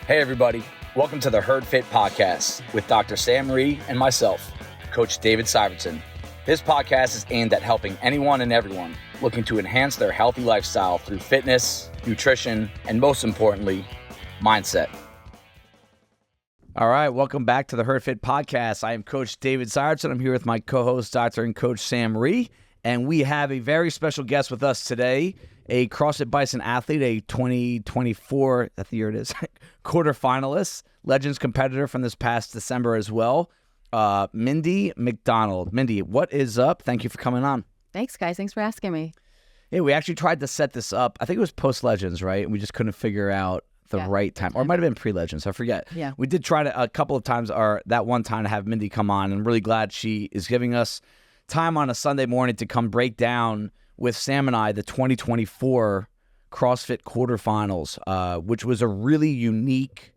Hey everybody, welcome to the HerdFit podcast with Dr. Sam Rhee and myself, Coach David Syvertsen. This podcast is aimed at helping anyone and everyone looking to enhance their healthy lifestyle through fitness, nutrition, and most importantly, mindset. All right, welcome back to the HerdFit podcast. I am Coach David Syvertsen. I'm here with my co-host, Dr. and Coach Sam Rhee, and we have a very special guest with us today, a CrossFit Bison athlete, a 2024, that the year it is, quarterfinalist, Legends competitor from this past December as well, Mindy MacDonald. Mindy, what is up? Thank you for coming on. Thanks, guys. Thanks for asking me. Yeah, we actually tried to set this up. I think it was post-Legends, right? We just couldn't figure out the right time. Or it might have been pre-Legends. I forget. Yeah. We did try to a couple of times, or that one time, to have Mindy come on. And I'm really glad she is giving us time on a Sunday morning to come break down with Sam and I the 2024 CrossFit Quarterfinals, which was a really unique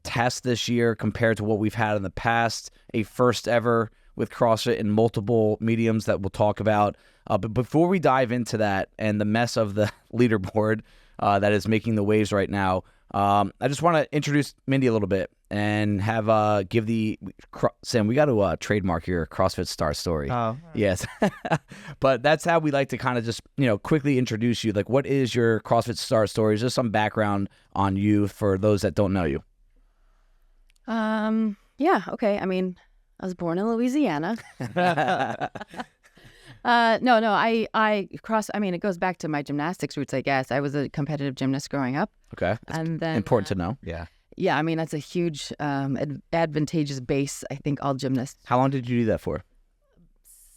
test this year compared to what we've had in the past, a first ever with CrossFit in multiple mediums that we'll talk about. But before we dive into that and the mess of the leaderboard that is making the waves right now, I just want to introduce Mindy a little bit and have give the Sam. We got to trademark your CrossFit Star story. Oh, yes, but that's how we like to kind of just quickly introduce you. Like, what is your CrossFit Star story? Just some background on you for those that don't know you. Yeah. Okay. I mean, I was born in Louisiana. I mean, it goes back to my gymnastics roots, I guess. I was a competitive gymnast growing up. Okay. And then important to know. yeah. Yeah, I mean, that's a huge advantageous base, I think, all gymnasts. How long did you do that for?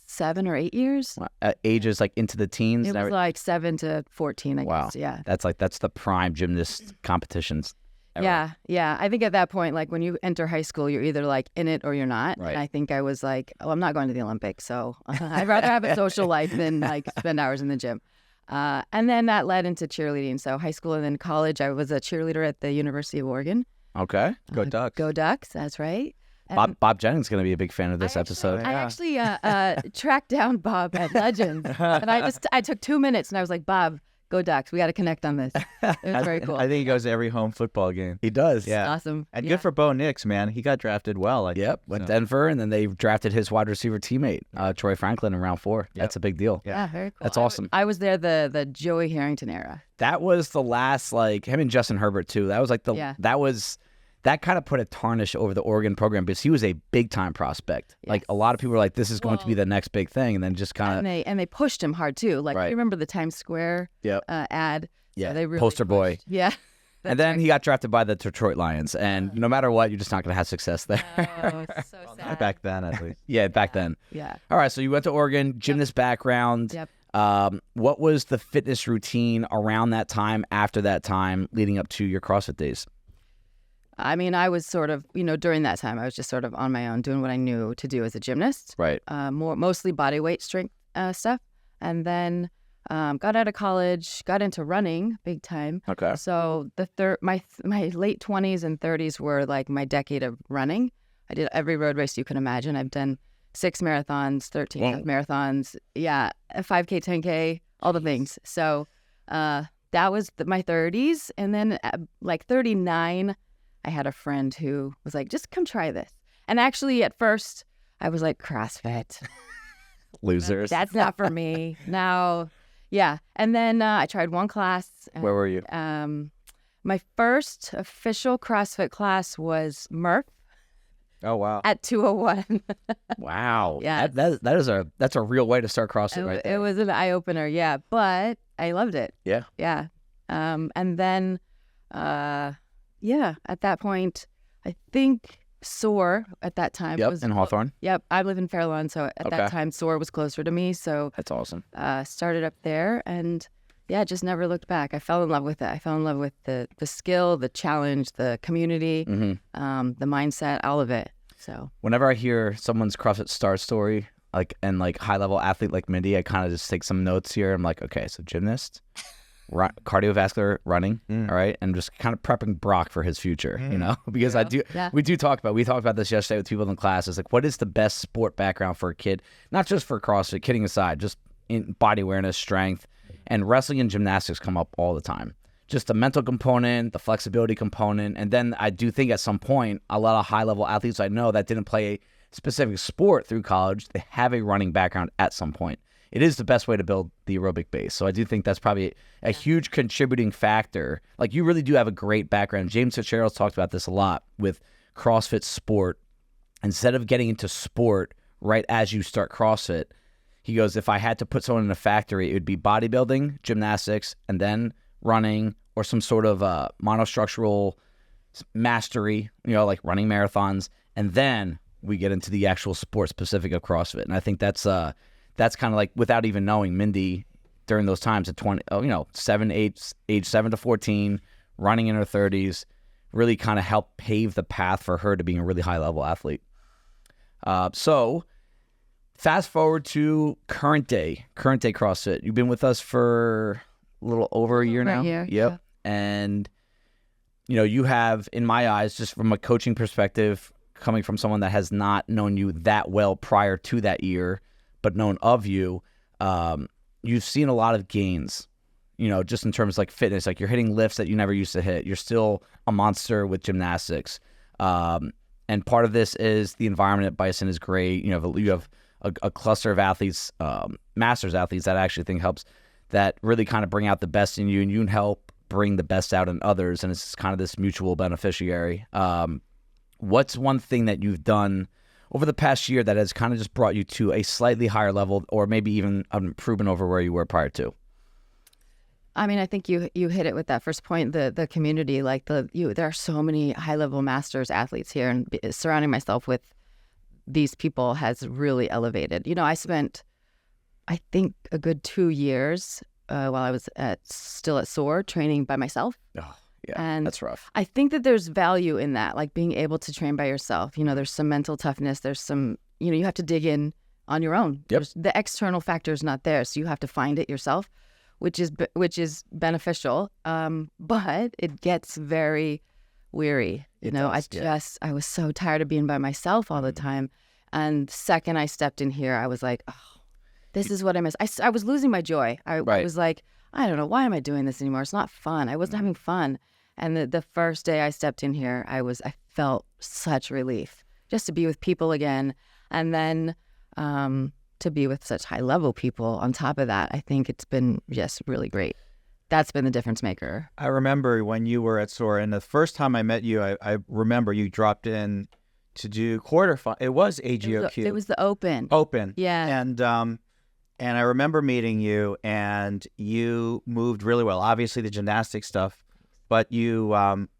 7 or 8 years. Ages like into the teens? It was like 7 to 14, I Wow. guess. Yeah. That's the prime gymnast competitions ever. Yeah. I think at that point, like when you enter high school, you're either like in it or you're not. Right. And I think I was like, oh, I'm not going to the Olympics, so I'd rather have a social life than like spend hours in the gym. And then that led into cheerleading. So high school and then college, I was a cheerleader at the University of Oregon. Okay. Go Ducks. Go Ducks, that's right. And Bob Jennings is going to be a big fan of this episode. I actually tracked down Bob at Legends, and I took 2 minutes, and I was like, Bob, go Ducks. We got to connect on this. It was very cool. I think he goes to every home football game. He does. Yeah. Awesome. And Yeah. good for Bo Nix, man. He got drafted well. Yep. Went Denver, and then they drafted his wide receiver teammate, Troy Franklin, in round 4. Yep. That's a big deal. Yeah, very cool. That's awesome. I was there the Joey Harrington era. That was the last, like, him and Justin Herbert, too. That was like that kind of put a tarnish over the Oregon program because he was a big-time prospect. Yes. Like, a lot of people were like, this is going to be the next big thing, and then just kind of... And they pushed him hard, too. Like, Right. I remember the Times Square ad. Yeah, So they really poster boy. pushed. Yeah. And then he got drafted by the Detroit Lions, and no matter what, you're just not going to have success there. Oh, it's so sad. Back then, at least. Yeah, back then. Yeah. All right, so you went to Oregon, gymnast background. Yep. What was the fitness routine around that time, after that time, leading up to your CrossFit days? I mean, I was sort of, during that time, I was just sort of on my own doing what I knew to do as a gymnast. Right. Mostly body weight strength stuff. And then got out of college, got into running big time. Okay. So my late 20s and 30s were like my decade of running. I did every road race you can imagine. I've done 6 marathons, 13 half marathons. Yeah, a 5K, 10K, all the things. So that was my 30s. And then at like 39, I had a friend who was like, just come try this. And actually, at first, I was like, CrossFit. Losers. That's not for me. Now, yeah. And then I tried one class. Where were you? My first official CrossFit class was Murph Oh, wow. at 201. Wow. Yeah. That's a real way to start CrossFit right there. It was an eye-opener, yeah. But I loved it. Yeah. Yeah. And then, at that point, I think SOAR at that time Yep, was in Hawthorne. Yep, I live in Fairlawn, so at Okay. that time SOAR was closer to me. So That's awesome. started up there, and just never looked back. I fell in love with it. I fell in love with the skill, the challenge, the community, the mindset, all of it. So Whenever I hear someone's CrossFit star story, like high level athlete like Mindy, I kind of just take some notes here. I'm like, okay, so gymnast, cardiovascular, running, all right, and just kind of prepping Brock for his future, because we talked about this yesterday with people in the class. It's like, what is the best sport background for a kid? Not just for CrossFit, kidding aside, just in body awareness, strength, and wrestling and gymnastics come up all the time. just the mental component, the flexibility component. And then I do think at some point, a lot of high-level athletes I know that didn't play a specific sport through college, they have a running background at some point. It is the best way to build the aerobic base. So I do think that's probably a huge contributing factor. Like, you really do have a great background. James Fitzgerald's talked about this a lot with CrossFit sport. Instead of getting into sport right as you start CrossFit, he goes, if I had to put someone in a factory, it would be bodybuilding, gymnastics, and then running, or some sort of monostructural mastery, like running marathons. And then we get into the actual sport specific of CrossFit. And I think that's kind of like, without even knowing, Mindy during those times at age 7 to 14, running in her 30s, really kind of helped pave the path for her to being a really high level athlete. So fast forward to current day CrossFit. You've been with us for a little over a year now. Yep. Yeah. And, you have, in my eyes, just from a coaching perspective, coming from someone that has not known you that well prior to that year, but known of you, you've seen a lot of gains, just in terms of like fitness. Like, you're hitting lifts that you never used to hit. You're still a monster with gymnastics. And part of this is the environment at Bison is great. You have a cluster of athletes, masters athletes, that I actually think helps, that really kind of bring out the best in you, and you can help bring the best out in others. And it's kind of this mutual beneficiary. What's one thing that you've done over the past year that has kind of just brought you to a slightly higher level, or maybe even an improvement over where you were prior to? I mean, I think you hit it with that first point, the community. Like, there are so many high-level masters athletes here, and surrounding myself with these people has really elevated. I spent, I think, a good 2 years while I was still at SOAR training by myself. Oh, yeah, and that's rough. I think that there's value in that, like being able to train by yourself. There's some mental toughness. There's some, you have to dig in on your own. Yep. The external factor is not there, so you have to find it yourself, which is beneficial. But it gets very weary. I was so tired of being by myself all the time. And the second I stepped in here, I was like, oh, this is what I miss. I was losing my joy. I was like, I don't know, why am I doing this anymore? It's not fun. I wasn't having fun. And the first day I stepped in here, I felt such relief just to be with people again. And then to be with such high level people on top of that, I think it's been just really great. That's been the difference maker. I remember when you were at SOAR, and the first time I met you, I remember you dropped in to do quarterfinal. It was AGOQ. It was the Open. Yeah. And I remember meeting you, and you moved really well. Obviously, the gymnastics stuff, but you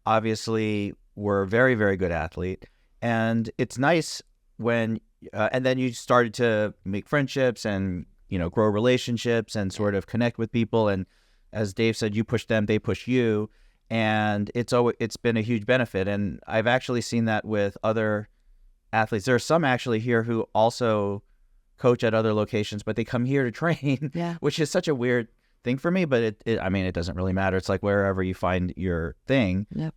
obviously were a very, very good athlete. And it's nice when, and then you started to make friendships and, grow relationships and sort of connect with people. And as Dave said, you push them, they push you. And it's been a huge benefit. And I've actually seen that with other athletes. There are some actually here who also coach at other locations, but they come here to train, which is such a weird thing for me. But it doesn't really matter. It's like wherever you find your thing. Yep.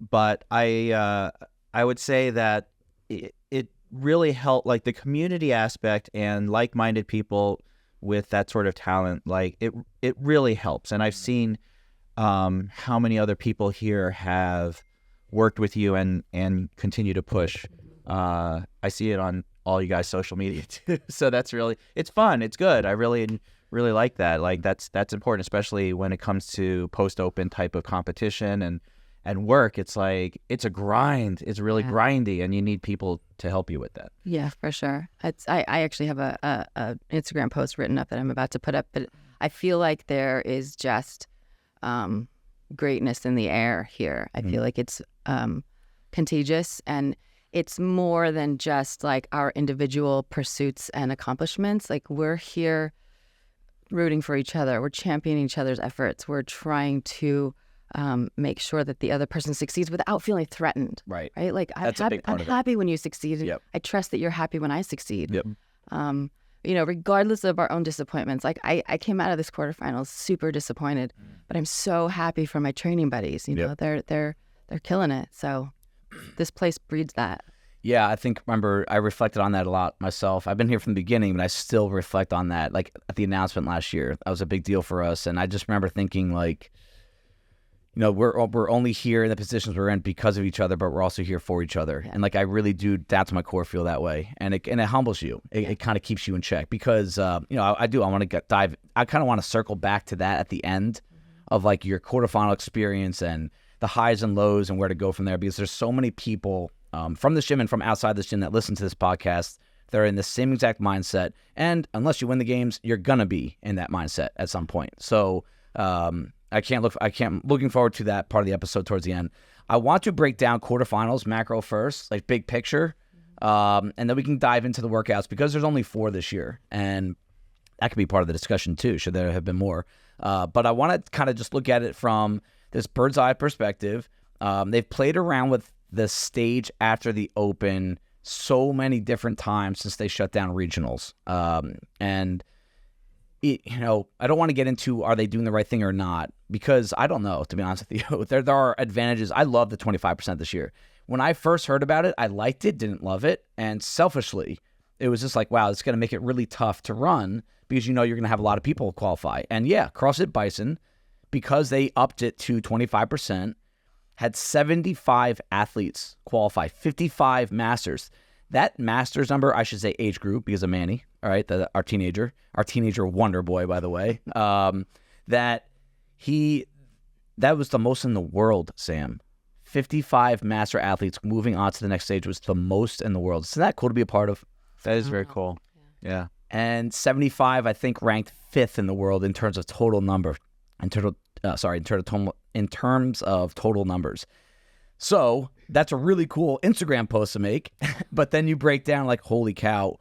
But I would say that it really helped, like the community aspect and like-minded people with that sort of talent. Like it really helps. And I've seen how many other people here have worked with you and continue to push. I see it on all you guys' social media too. So it's fun. It's good. I really like that. Like that's important, especially when it comes to post-open type of competition and work. It's like, it's a grind. It's really grindy, and you need people to help you with that. Yeah, for sure. I actually have a Instagram post written up that I'm about to put up, but I feel like there is just greatness in the air here. I feel like it's contagious, and it's more than just like our individual pursuits and accomplishments. Like, we're here rooting for each other. We're championing each other's efforts. We're trying to make sure that the other person succeeds without feeling threatened. Right. Like, I'm happy when you succeed. Yep. I trust that you're happy when I succeed. Yep. Regardless of our own disappointments. Like, I came out of this quarterfinals super disappointed, but I'm so happy for my training buddies. They're killing it. So this place breeds that. Yeah, I reflected on that a lot myself. I've been here from the beginning, but I still reflect on that. Like, at the announcement last year, that was a big deal for us. And I just remember thinking, like, we're only here in the positions we're in because of each other, but we're also here for each other. Yeah. And like, I really do, that's my core, feel that way. And it humbles you. It kind of keeps you in check because, I want to I kind of want to circle back to that at the end of like your quarterfinal experience and the highs and lows and where to go from there, because there's so many people from this gym and from outside this gym that listen to this podcast. They're in the same exact mindset. And unless you win the games, you're going to be in that mindset at some point. So, looking forward to that part of the episode towards the end. I want to break down quarterfinals, macro first, like big picture. And then we can dive into the workouts because there's only 4 this year. And that could be part of the discussion too, should there have been more. But I want to kind of just look at it from this bird's eye perspective. They've played around with the stage after the Open so many different times since they shut down regionals. I don't want to get into are they doing the right thing or not, because I don't know, to be honest with you. There are advantages. I love the 25% this year. When I first heard about it, I liked it, didn't love it. And selfishly, it was just like, wow, it's going to make it really tough to run because you're going to have a lot of people qualify. And yeah, CrossFit Bison, because they upped it to 25%, had 75 athletes qualify, 55 masters. That masters number, I should say age group because of Manny, all right, our teenager wonder boy, by the way, that was the most in the world, Sam. 55 master athletes moving on to the next stage was the most in the world. Isn't that cool to be a part of? That is very cool. Yeah. And 75, I think, ranked 5th in the world in terms of total number, in terms of total numbers. So that's a really cool Instagram post to make. But then you break down like, holy cow,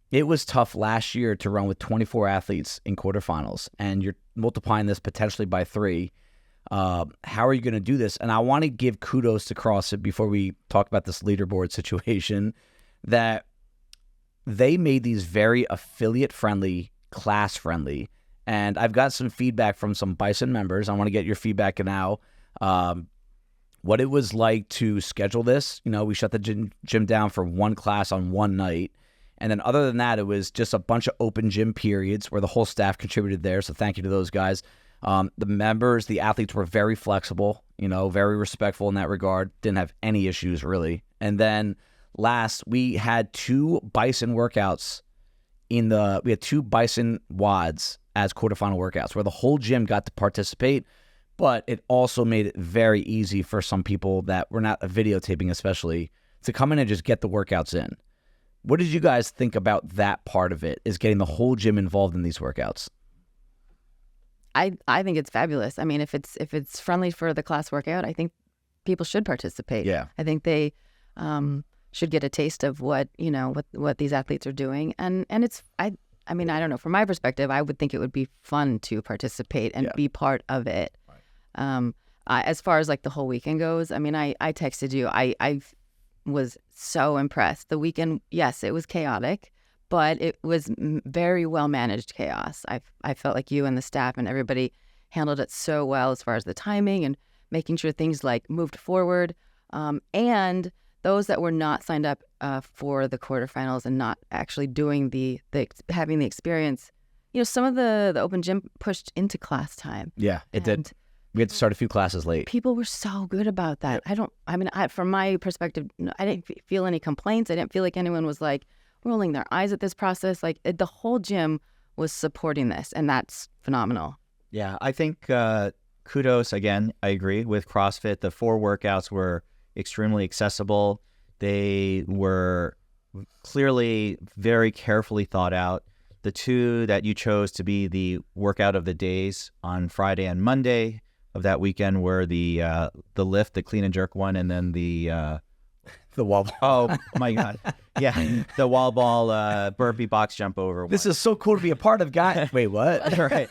it was tough last year to run with 24 athletes in quarterfinals, and you're multiplying this potentially by 3. How are you going to do this? And I want to give kudos to CrossFit before we talk about this leaderboard situation, that they made these very affiliate-friendly, class-friendly. And I've got some feedback from some Bison members. I want to get your feedback now. What it was like to schedule this. We shut the gym down for one class on one night. And then other than that, it was just a bunch of open gym periods where the whole staff contributed there. So thank you to those guys. The members, the athletes were very flexible, very respectful in that regard. Didn't have any issues really. And then last, we had 2 Bison workouts we had 2 Bison WODs as quarterfinal workouts where the whole gym got to participate. But it also made it very easy for some people that were not videotaping especially to come in and just get the workouts in. What did you guys think about that part of it, is getting the whole gym involved in these workouts? I think it's fabulous. I mean, if it's friendly for the class workout, I think people should participate. Yeah. I think they should get a taste of what these athletes are doing. And it's, I mean, I don't know, from my perspective, I would think it would be fun to participate and be part of it. As far as like the whole weekend goes, I mean, I texted you. I was so impressed. The weekend, yes, it was chaotic, but it was very well managed chaos. I felt like you and the staff and everybody handled it so well as far as the timing and making sure things like moved forward. And those that were not signed up for the quarterfinals and not actually doing having the experience, some of the open gym pushed into class time. Yeah, it did. We had to start a few classes late. People were so good about that. From my perspective, I didn't feel any complaints. I didn't feel like anyone was like rolling their eyes at this process. Like the whole gym was supporting this, and that's phenomenal. Yeah, I think kudos again. I agree with CrossFit. The 4 workouts were extremely accessible. They were clearly very carefully thought out. The 2 that you chose to be the workout of the days on Friday and Monday of that weekend were the lift, the clean and jerk one, and then the wall ball. Oh my God. Yeah. The wall ball burpee box jump over one. This is so cool to be a part of, guys. Wait, what? Right.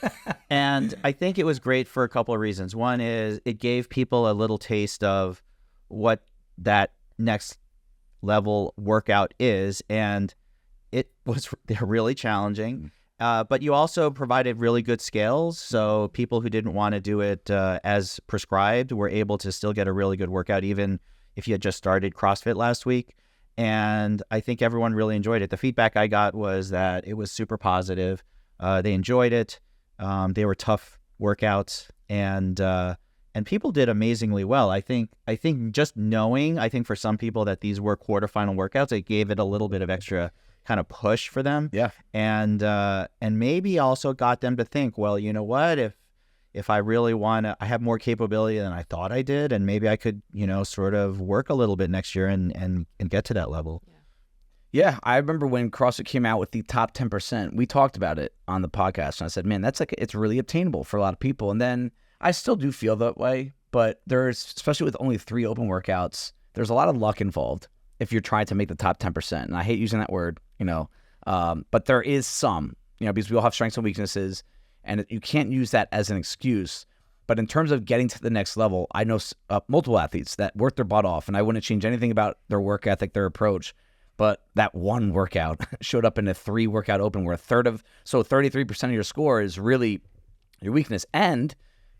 And I think it was great for a couple of reasons. One is it gave people a little taste of what that next level workout is, and it was really challenging. But you also provided really good scales, so people who didn't want to do it as prescribed were able to still get a really good workout, even if you had just started CrossFit last week. And I think everyone really enjoyed it. The feedback I got was that it was super positive. They enjoyed it. They were tough workouts, and and people did amazingly well. I think just knowing, I think for some people that these were quarterfinal workouts, it gave it a little bit of extra kind of push for them. Yeah. And maybe also got them to think, well, you know what, if I really want to, I have more capability than I thought I did, and maybe I could, sort of work a little bit next year and get to that level. Yeah, I remember when CrossFit came out with the top 10%, we talked about it on the podcast, and I said, man, it's really obtainable for a lot of people. And then I still do feel that way, but there's, especially with only 3 open workouts, there's a lot of luck involved if you're trying to make the top 10%. And I hate using that word, but there is some, because we all have strengths and weaknesses, and you can't use that as an excuse. But in terms of getting to the next level, I know multiple athletes that work their butt off, and I wouldn't change anything about their work ethic, their approach. But that one workout showed up in a 3 workout open where 33% of your score is really your weakness, and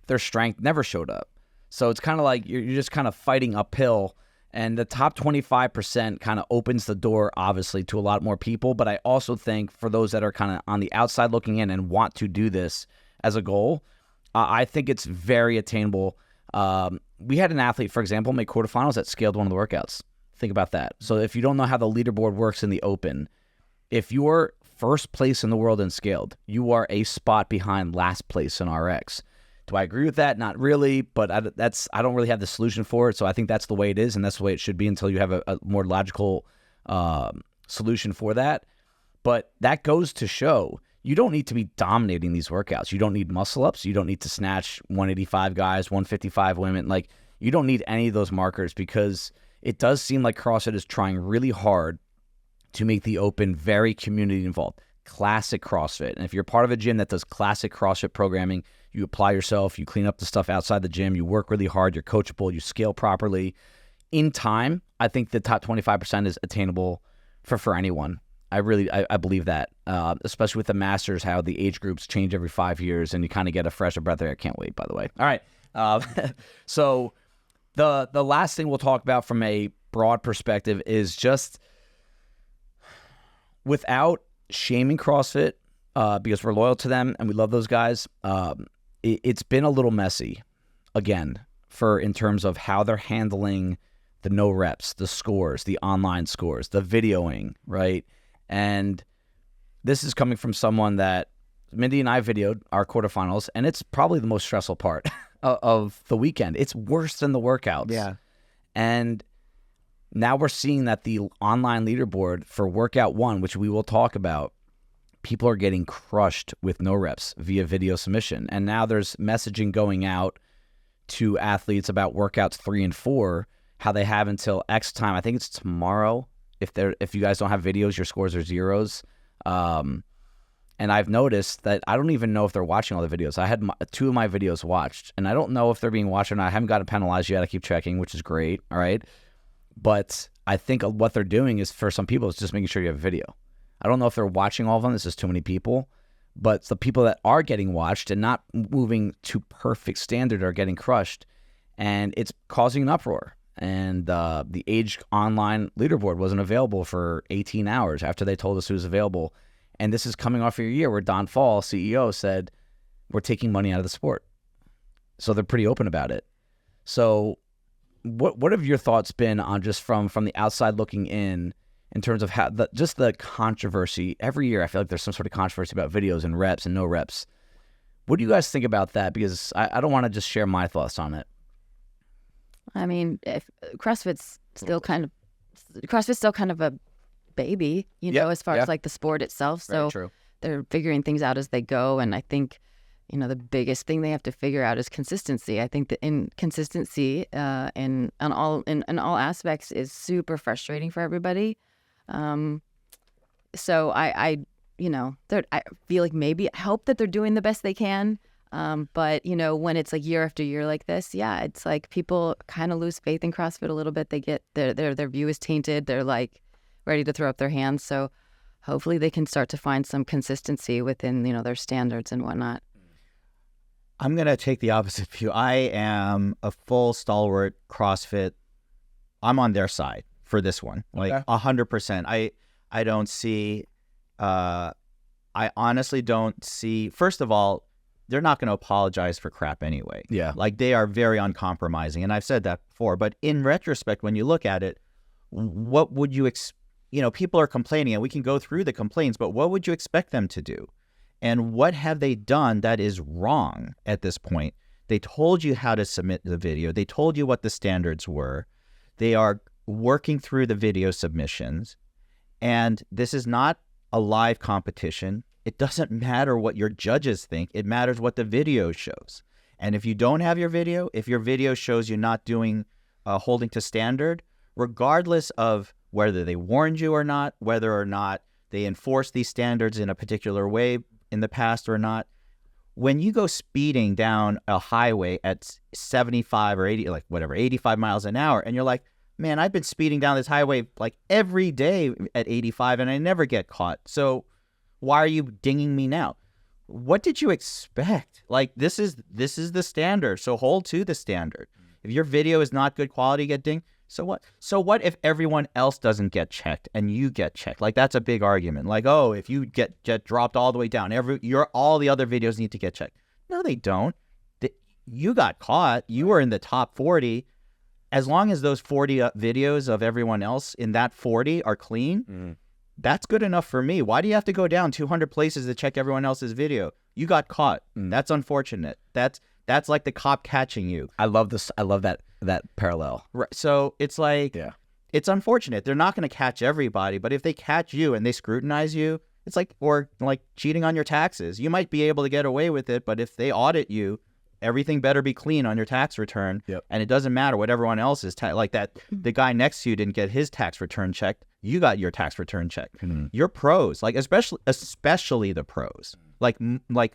their strength never showed up. So it's kind of like you're just kind of fighting uphill, and the top 25% kind of opens the door, obviously, to a lot more people. But I also think for those that are kind of on the outside looking in and want to do this as a goal, I think it's very attainable. We had an athlete, for example, make quarterfinals that scaled one of the workouts. Think about that. So if you don't know how the leaderboard works in the open, if you're first place in the world in scaled, you are a spot behind last place in RX. Do I agree with that? Not really, but I don't really have the solution for it. So I think that's the way it is, and that's the way it should be until you have a more logical solution for that. But that goes to show you don't need to be dominating these workouts. You don't need muscle ups. You don't need to snatch 185 guys, 155 women. Like, you don't need any of those markers, because it does seem like CrossFit is trying really hard to make the open very community involved. Classic CrossFit. And if you're part of a gym that does classic CrossFit programming, you apply yourself, you clean up the stuff outside the gym, you work really hard, you're coachable, you scale properly. In time, I think the top 25% is attainable for anyone. I believe that, especially with the Masters, how the age groups change every 5 years, and you kind of get a fresher breath there. I can't wait, by the way. All right. So the last thing we'll talk about from a broad perspective is just, without shaming CrossFit, because we're loyal to them and we love those guys, it's been a little messy, again, in terms of how they're handling the no reps, the scores, the online scores, the videoing, right? And this is coming from someone that Mindy and I videoed our quarterfinals, and it's probably the most stressful part of the weekend. It's worse than the workouts. Yeah. And now we're seeing that the online leaderboard for workout 1, which we will talk about, people are getting crushed with no reps via video submission. And now there's messaging going out to athletes about workouts 3 and 4, how they have until X time. I think it's tomorrow. If you guys don't have videos, your scores are zeros. And I've noticed that I don't even know if they're watching all the videos. I had 2 of my videos watched, and I don't know if they're being watched or not. I haven't gotten penalized yet. I keep checking, which is great. All right. But I think what they're doing is, for some people, it's just making sure you have a video. I don't know if they're watching all of them. This is too many people. But the people that are getting watched and not moving to perfect standard are getting crushed. And it's causing an uproar. And the age online leaderboard wasn't available for 18 hours after they told us it was available. And this is coming off of a year where Don Fall, CEO, said, we're taking money out of the sport. So they're pretty open about it. So what have your thoughts been on, just from the outside looking in terms of how the controversy? Every year I feel like there's some sort of controversy about videos and reps and no reps. What do you guys think about that? Because I don't want to just share my thoughts on it. I mean, CrossFit's still kind of a baby, as far as like the sport itself. So they're figuring things out as they go. And I think, the biggest thing they have to figure out is consistency. I think the inconsistency in all aspects is super frustrating for everybody. So I feel like maybe I hope that they're doing the best they can. But when it's like year after year like this, it's like people kind of lose faith in CrossFit a little bit. They get their view is tainted. They're like ready to throw up their hands. So hopefully they can start to find some consistency within, their standards and whatnot. I'm going to take the opposite view. I am a full stalwart CrossFit. I'm on their side for this one, like 100%. I don't see, I honestly don't see, first of all, they're not going to apologize for crap anyway. Yeah. Like, they are very uncompromising. And I've said that before. But in retrospect, when you look at it, what would you people are complaining, and we can go through the complaints, but what would you expect them to do? And what have they done that is wrong at this point? They told you how to submit the video. They told you what the standards were. They are working through the video submissions. And this is not a live competition. It doesn't matter what your judges think. It matters what the video shows. And if you don't have your video, if your video shows you not doing, holding to standard, regardless of whether they warned you or not, whether or not they enforced these standards in a particular way in the past or not, when you go speeding down a highway at 75 or 80, 85 miles an hour, and you're like, man, I've been speeding down this highway like every day at 85 and I never get caught. So why are you dinging me now? What did you expect? Like, this is the standard. So hold to the standard. If your video is not good quality, you get dinged. So what? So what if everyone else doesn't get checked and you get checked? Like, that's a big argument. Like, oh, if you get dropped all the way down, all the other videos need to get checked. No, they don't. You got caught. You were in the top 40. As long as those 40 videos of everyone else in that 40 are clean, that's good enough for me. Why do you have to go down 200 places to check everyone else's video? You got caught. That's unfortunate. That's like the cop catching you. I love this. I love that parallel. Right. So it's like, it's unfortunate. They're not going to catch everybody, but if they catch you and they scrutinize you, it's like, or like cheating on your taxes. You might be able to get away with it, but if they audit you, everything better be clean on your tax return. And it doesn't matter what everyone else is like that. The guy next to you didn't get his tax return checked. You got your tax return checked. You're pros, like especially the pros. Like,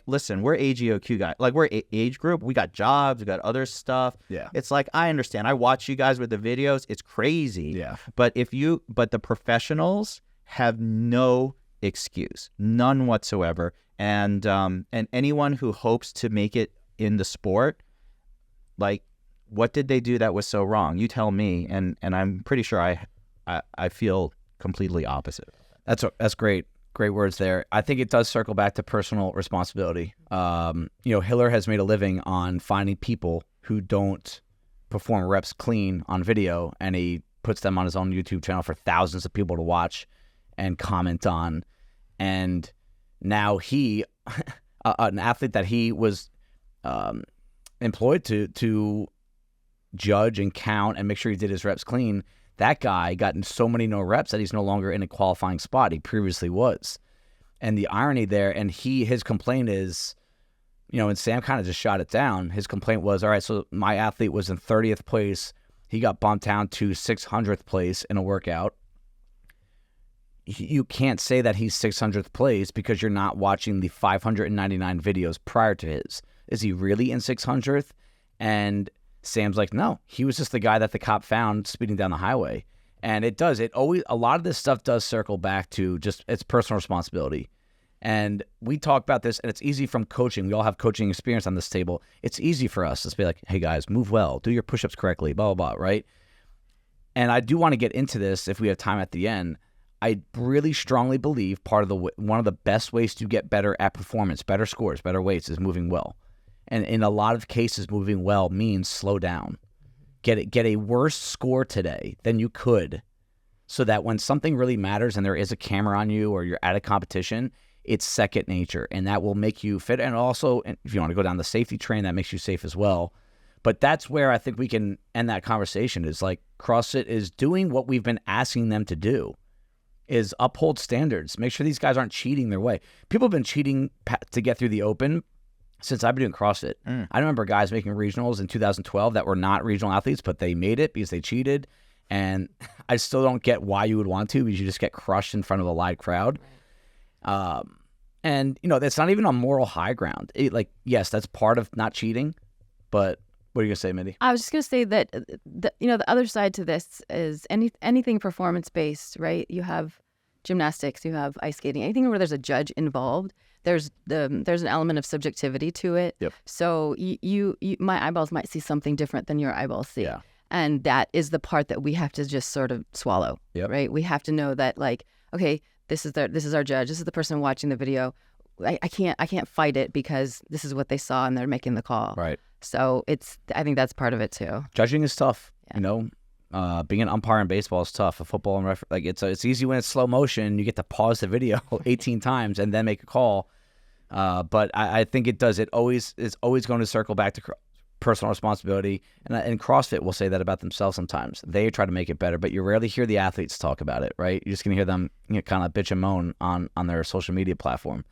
listen, we're AGOQ guys. Like, we're age group. We got jobs. We got other stuff. It's like, I understand. I watch you guys with the videos. It's crazy. But the professionals have no excuse, none whatsoever. And anyone who hopes to make it in the sport, like, what did they do that was so wrong? You tell me. And I'm pretty sure I feel completely opposite. That's great. Great words there. I think it does circle back to personal responsibility. Hiller has made a living on finding people who don't perform reps clean on video, and he puts them on his own YouTube channel for thousands of people to watch and comment on. And now he, an athlete that he was employed to judge and count and make sure he did his reps clean, that guy got in so many no reps that he's no longer in a qualifying spot. He previously was. And the irony there, and his complaint is, and Sam kind of just shot it down. His complaint was, all right, so my athlete was in 30th place. He got bumped down to 600th place in a workout. You can't say that he's 600th place because you're not watching the 599 videos prior to his. Is he really in 600th? And Sam's like, no, he was just the guy that the cop found speeding down the highway. And a lot of this stuff does circle back to just it's personal responsibility. And we talk about this, and it's easy from coaching. We all have coaching experience on this table. It's easy for us to be like, hey guys, move well, do your push-ups correctly, blah, blah, blah, right? And I do want to get into this if we have time at the end. I really strongly believe one of the best ways to get better at performance, better scores, better weights is moving well. And in a lot of cases, moving well means slow down. Get a worse score today than you could, so that when something really matters and there is a camera on you or you're at a competition, it's second nature, and that will make you fit. And also, if you want to go down the safety train, that makes you safe as well. But that's where I think we can end that conversation, is like CrossFit is doing what we've been asking them to do, is uphold standards. Make sure these guys aren't cheating their way. People have been cheating to get through the open since I've been doing CrossFit. I remember guys making regionals in 2012 that were not regional athletes, but they made it because they cheated. And I still don't get why you would want to, because you just get crushed in front of a live crowd. And, that's not even a moral high ground. Yes, that's part of not cheating, but what are you going to say, Mindy? I was just going to say that, the other side to this is anything performance-based, right? You have gymnastics, you have ice skating, anything where there's a judge involved. There's an element of subjectivity to it. So you my eyeballs might see something different than your eyeballs see. And that is the part that we have to just sort of swallow, right? We have to know that, like, okay, this is our judge. This is the person watching the video. I can't fight it because this is what they saw and they're making the call. Right. So I think that's part of it too. Judging is tough. Yeah. You know, being an umpire in baseball is tough. A football and like it's easy when it's slow motion. You get to pause the video 18 times and then make a call. But I think it's always going to circle back to personal responsibility. And CrossFit will say that about themselves sometimes. They try to make it better, but you rarely hear the athletes talk about it, right? You're just going to hear them kind of bitch and moan on their social media platform.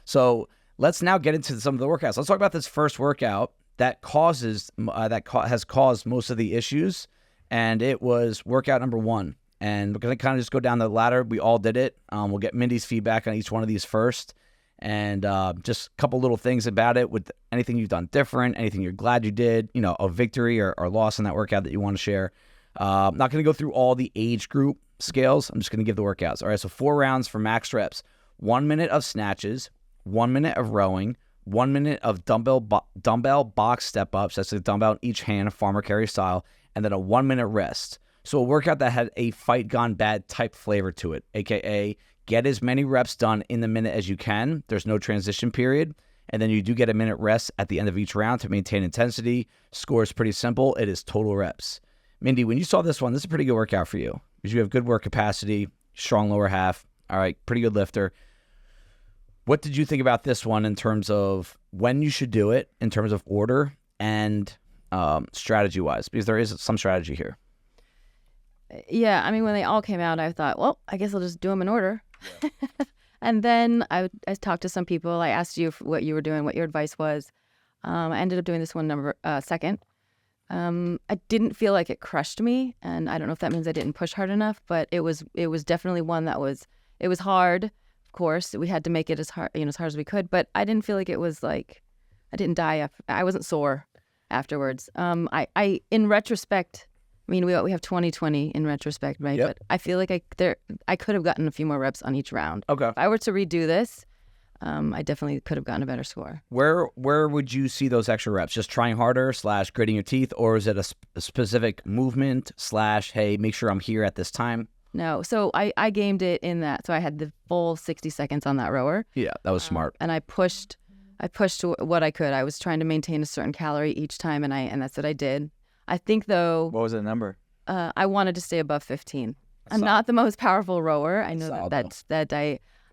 So let's now get into some of the workouts. Let's talk about this first workout that has caused most of the issues, and it was workout number 1. And we're going to kind of just go down the ladder. We all did it. We'll get Mindy's feedback on each one of these first. And just a couple little things about it, with anything you've done different, anything you're glad you did, a victory or loss in that workout that you want to share. I'm not going to go through all the age group scales. I'm just going to give the workouts. All right, so 4 rounds for max reps. 1 minute of snatches, 1 minute of rowing, 1 minute of dumbbell box step-ups. That's a dumbbell in each hand, farmer carry style, and then a 1 minute rest. So a workout that had a fight gone bad type flavor to it, a.k.a. get as many reps done in the minute as you can. There's no transition period. And then you do get a minute rest at the end of each round to maintain intensity. Score is pretty simple. It is total reps. Mindy, when you saw this one, this is a pretty good workout for you because you have good work capacity, strong lower half. All right, pretty good lifter. What did you think about this one in terms of when you should do it, in terms of order and strategy-wise? Because there is some strategy here. Yeah, I mean, when they all came out, I thought, well, I guess I'll just do them in order. Yeah. And then I talked to some people. I asked you what you were doing, what your advice was. I ended up doing this one second. I didn't feel like it crushed me, and I don't know if that means I didn't push hard enough, but it was definitely one that was hard. Of course, we had to make it as hard as we could, but I didn't feel like it was like I didn't die. I wasn't sore afterwards. I in retrospect. I mean, we have 20/20 in retrospect, right? Yep. But I feel like I could have gotten a few more reps on each round. Okay. If I were to redo this, I definitely could have gotten a better score. Where would you see those extra reps? Just trying harder / gritting your teeth, or is it a specific movement / hey, make sure I'm here at this time? No. So I gamed it in that. So I had the full 60 seconds on that rower. Yeah, that was smart. And I pushed what I could. I was trying to maintain a certain calorie each time, and that's what I did. I think, though... What was the number? I wanted to stay above 15. I'm not the most powerful rower. I know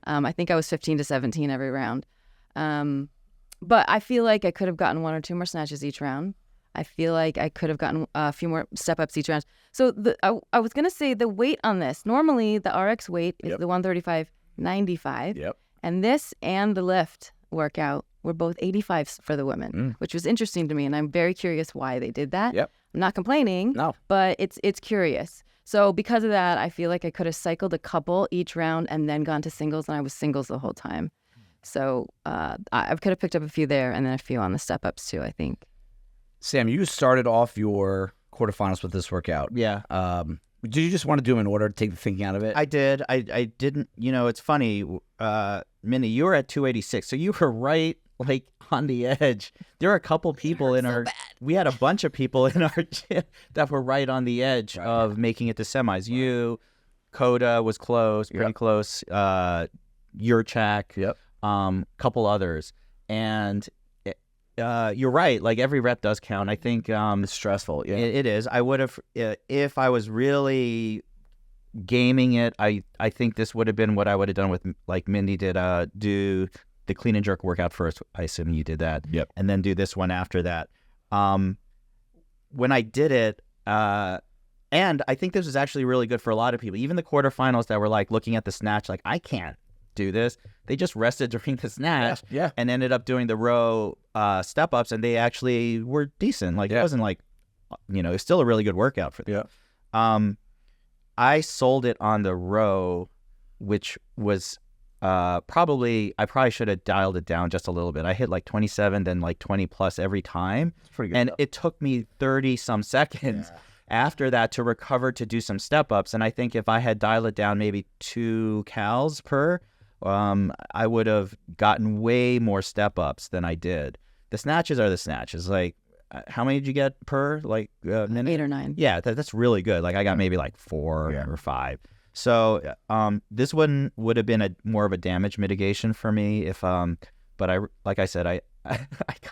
I think I was 15 to 17 every round. But I feel like I could have gotten 1 or 2 more snatches each round. I feel like I could have gotten a few more step-ups each round. So I was going to say the weight on this. Normally, the RX weight is the 135/95. Yep. And this and the lift workout were both 85s for the women, which was interesting to me. And I'm very curious why they did that. Yep. I'm not complaining, but it's curious. So because of that, I feel like I could have cycled a couple each round and then gone to singles, and I was singles the whole time. So I could have picked up a few there and then a few on the step-ups too, I think. Sam, you started off your quarterfinals with this workout. Yeah. Did you just want to do them in order to take the thinking out of it? I did. I didn't. It's funny, Minnie, you were at 286, so you were right like on the edge. There are a couple people in our... We had a bunch of people in our gym that were right on the edge of making it to semis. You, Coda was close, pretty close. Yurchak, couple others. And you're right. Like every rep does count. I think it's stressful. Yeah, it is. I would have, if I was really gaming it, I think this would have been what I would have done with, like Mindy did, do the clean and jerk workout first. I assume you did that. Yep. And then do this one after that. When I did it, and I think this was actually really good for a lot of people, even the quarterfinals that were like looking at the snatch, like, I can't do this. They just rested during the snatch and ended up doing the row step-ups, and they actually were decent. Like, it wasn't like, it was still a really good workout for them. I sold it on the row, which was I probably should have dialed it down just a little bit. I hit like 27, then like 20 plus every time. That's pretty good. And it took me 30 some seconds after that to recover to do some step-ups. And I think if I had dialed it down maybe 2 cals per, I would have gotten way more step-ups than I did. The snatches are the snatches. Like, how many did you get per, like, minute? 8 or 9. Yeah, that's really good. Like, I got maybe like 4 or 5. So this one would have been more of a damage mitigation for me if but like I said, I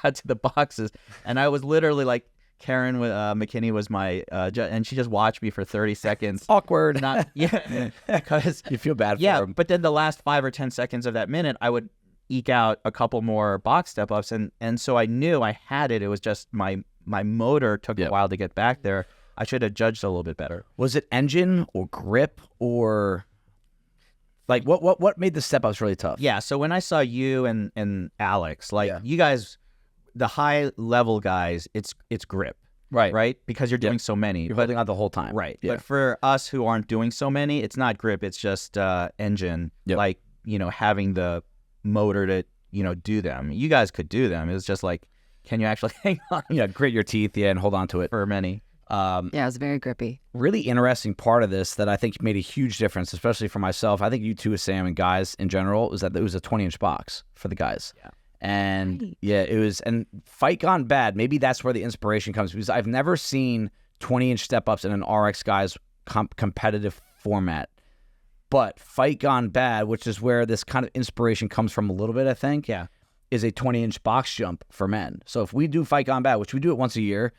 got to the boxes and I was literally like Karen McKinney was my and she just watched me for 30 seconds. Awkward. Because you feel bad for him. But then the last 5 or 10 seconds of that minute, I would eke out a couple more box step ups, and so I knew I had it. It was just my motor took a while to get back there. I should have judged a little bit better. Was it engine or grip or like what made the step ups really tough? Yeah. So when I saw you and Alex, like you guys, the high level guys, it's grip. Right? Because you're doing so many. You're holding on the whole time. Right. Yeah. But for us who aren't doing so many, it's not grip. It's just engine, like, having the motor to, do them. You guys could do them. It's just like, can you actually hang on? Grit your teeth, and hold on to it. For many. Yeah, it was very grippy. Really interesting part of this that I think made a huge difference, especially for myself. I think you too, Sam, and guys in general, was that it was a 20-inch box for the guys. Yeah. And it was, and Fight Gone Bad, maybe that's where the inspiration comes, because I've never seen 20-inch step-ups in an RX guys competitive format. But Fight Gone Bad, which is where this kind of inspiration comes from a little bit, I think, is a 20-inch box jump for men. So if we do Fight Gone Bad, which we do it once a year,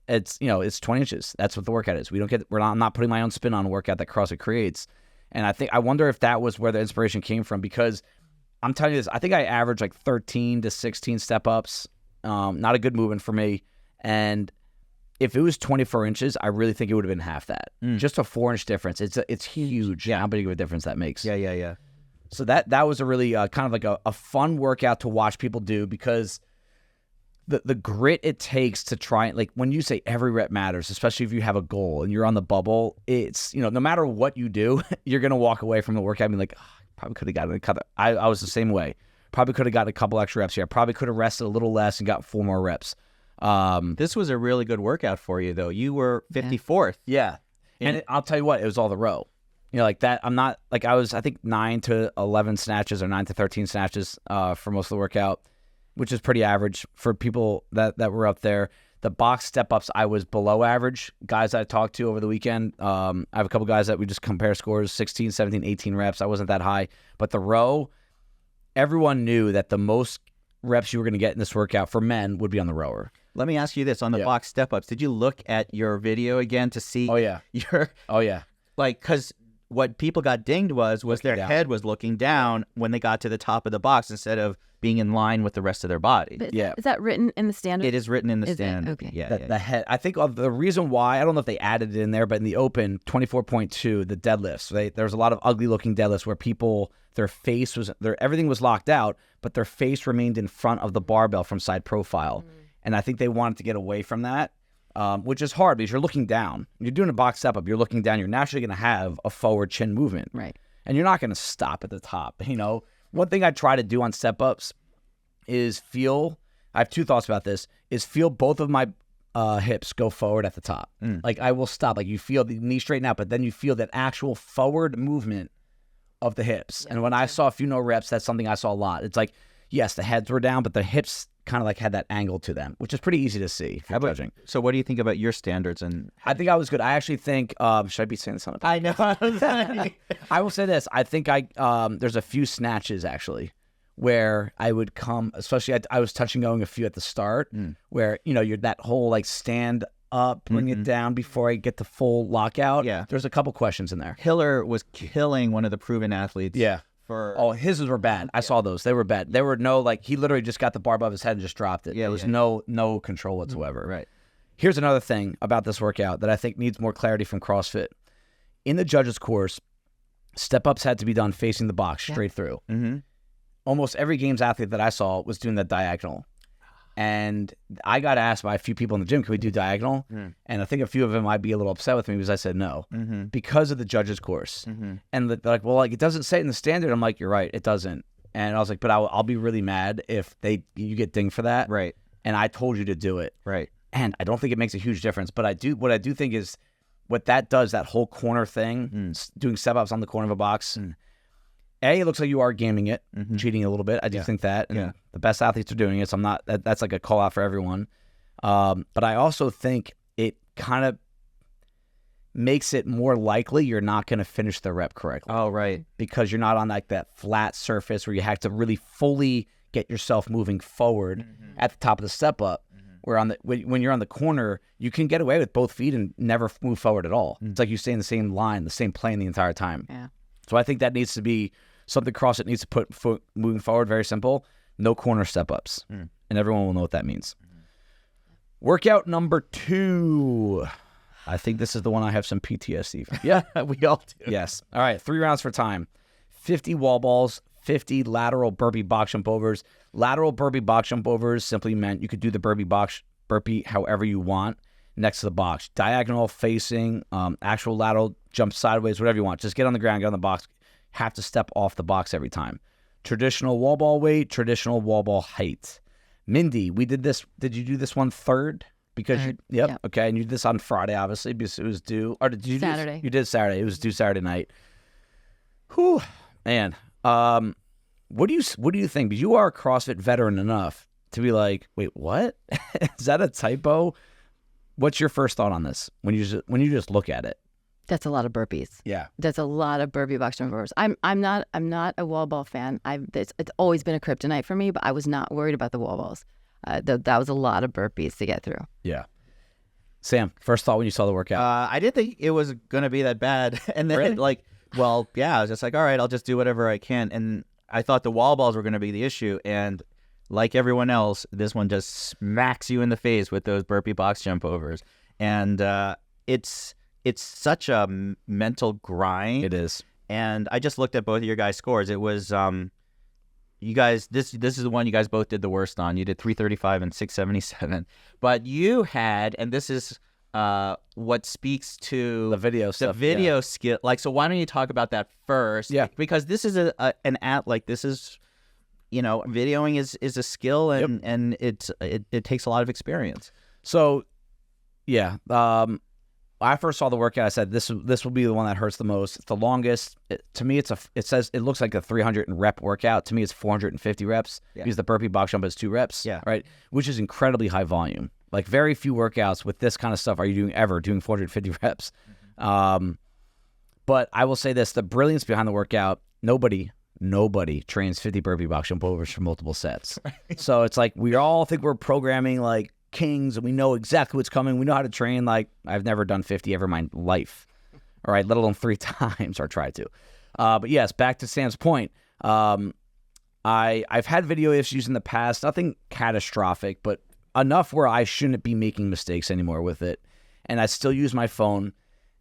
it's, it's 20 inches. That's what the workout is. I'm not putting my own spin on a workout that CrossFit creates. And I wonder if that was where the inspiration came from, because I'm telling you this, I think I averaged like 13 to 16 step-ups. Not a good movement for me. And if it was 24 inches, I really think it would have been half that. Just a 4-inch difference. It's huge. How big of a difference that makes. Yeah. So that was a really kind of like a fun workout to watch people do, because the grit it takes to try, like when you say every rep matters, especially if you have a goal and you're on the bubble, it's, no matter what you do, you're going to walk away from the workout and be like, probably could have gotten a couple. I was the same way. Probably could have gotten a couple extra reps here. Probably could have rested a little less and got 4 more reps. This was a really good workout for you, though. You were 54th. Yeah. And I'll tell you what, it was all the row. Like that, I'm not, like I was, I think 9 to 11 snatches or 9 to 13 snatches for most of the workout, which is pretty average for people that were up there. The box step-ups, I was below average. Guys I talked to over the weekend, I have a couple guys that we just compare scores, 16, 17, 18 reps. I wasn't that high. But the row, everyone knew that the most reps you were going to get in this workout for men would be on the rower. Let me ask you this. On the box step-ups, did you look at your video again to see like, because what people got dinged was their head was looking down when they got to the top of the box instead of being in line with the rest of their body. But is that written in the standard? It is written in the standard. Okay. Yeah. The head. I think the reason why, I don't know if they added it in there, but in the open, 24.2, the deadlifts, there was a lot of ugly looking deadlifts where people, their face was, everything was locked out, but their face remained in front of the barbell from side profile. And I think they wanted to get away from that, which is hard because you're looking down. You're doing a box step up, you're looking down, you're naturally going to have a forward chin movement. Right. And you're not going to stop at the top. One thing I try to do on step ups is I have 2 thoughts about this, is feel both of my hips go forward at the top. Like I will stop, like you feel the knee straighten out, but then you feel that actual forward movement of the hips. And when I saw a few no reps, that's something I saw a lot. It's like, yes, the heads were down, but the hips kind of like had that angle to them, which is pretty easy to see. So what do you think about your standards? And I think I was good. I actually think, should I be saying this on the podcast? I know. I will say this. I think there's a few snatches actually where I would come, especially I was touching going a few at the start where, you're that whole like stand up, bring it down before I get the full lockout. Yeah. There's a couple questions in there. Hiller was killing one of the proven athletes. Yeah. His were bad. I saw those. They were bad. There were no, like, he literally just got the bar above his head and just dropped it. Yeah, there was no control whatsoever. Right. Here's another thing about this workout that I think needs more clarity from CrossFit. In the judges' course, step-ups had to be done facing the box straight through. Almost every games athlete that I saw was doing that diagonal. And I got asked by a few people in the gym, can we do diagonal? And I think a few of them might be a little upset with me because I said no, because of the judges' course. And they're like, well, like it doesn't say it in the standard. I'm like, you're right, it doesn't. And I was like, but I'll be really mad if you get dinged for that. Right. And I told you to do it. Right. And I don't think it makes a huge difference. But what I do think is what that does, that whole corner thing, doing step-ups on the corner of a box, it looks like you are gaming it, cheating a little bit. I do think that. And the best athletes are doing it, so I'm not. That's like a call out for everyone. But I also think it kind of makes it more likely you're not going to finish the rep correctly. Oh, right. Because you're not on like that flat surface where you have to really fully get yourself moving forward at the top of the step up. Where when you're on the corner, you can get away with both feet and never move forward at all. It's like you stay in the same line, the same plane the entire time. Yeah. So I think that needs to be something CrossFit needs to put moving forward. Very simple. No corner step ups. And everyone will know what that means. Workout number 2. I think this is the one I have some PTSD from. Yeah, we all do. Yes. All right. 3 rounds for time. 50 wall balls, 50 lateral burpee box jump overs. Lateral burpee box jump overs simply meant you could do the burpee however you want next to the box. Diagonal, facing, actual lateral, jump sideways, whatever you want. Just get on the ground, get on the box. Have to step off the box every time. Traditional wall ball weight, traditional wall ball height. Mindy, we did this. Did you do this one third? Because yep. Okay, and you did this on Friday, obviously, because it was due. Or did you Saturday? You did Saturday. It was due Saturday night. Whew, man. What do you think? Because you are a CrossFit veteran enough to be like, wait, what? Is that a typo? What's your first thought on this when you just look at it? That's a lot of burpees. Yeah, that's a lot of burpee box jump overs. I'm not a wall ball fan. It's always been a kryptonite for me, but I was not worried about the wall balls. That was a lot of burpees to get through. Yeah. Sam, first thought when you saw the workout? I didn't think it was going to be that bad. And then really? I was just like, all right, I'll just do whatever I can. And I thought the wall balls were going to be the issue. And like everyone else, this one just smacks you in the face with those burpee box jump overs. And it's such a mental grind. It is. And I just looked at both of your guys' scores. It was you guys, this is the one you guys both did the worst on. You did 335 and 677. But you had, and this is what speaks to the video stuff. The video skill. Like, so why don't you talk about that first? Yeah. Because this is an app, like this is, videoing is a skill and it takes a lot of experience. So, yeah. I first saw the workout, I said this will be the one that hurts the most. It's the longest. To me, it looks like a 300 rep workout. To me, it's 450 reps because the burpee box jump is 2 reps. Yeah. Right. Which is incredibly high volume. Like very few workouts with this kind of stuff are you doing 450 reps. But I will say this: the brilliance behind the workout. Nobody trains 50 burpee box jump overs for multiple sets. Right. So it's like we all think we're programming like kings and we know exactly what's coming. We know how to train. Like I've never done 50 ever in my life. All right, let alone 3 times or tried to. But yes, back to Sam's point. I've had video issues in the past, nothing catastrophic, but enough where I shouldn't be making mistakes anymore with it. And I still use my phone,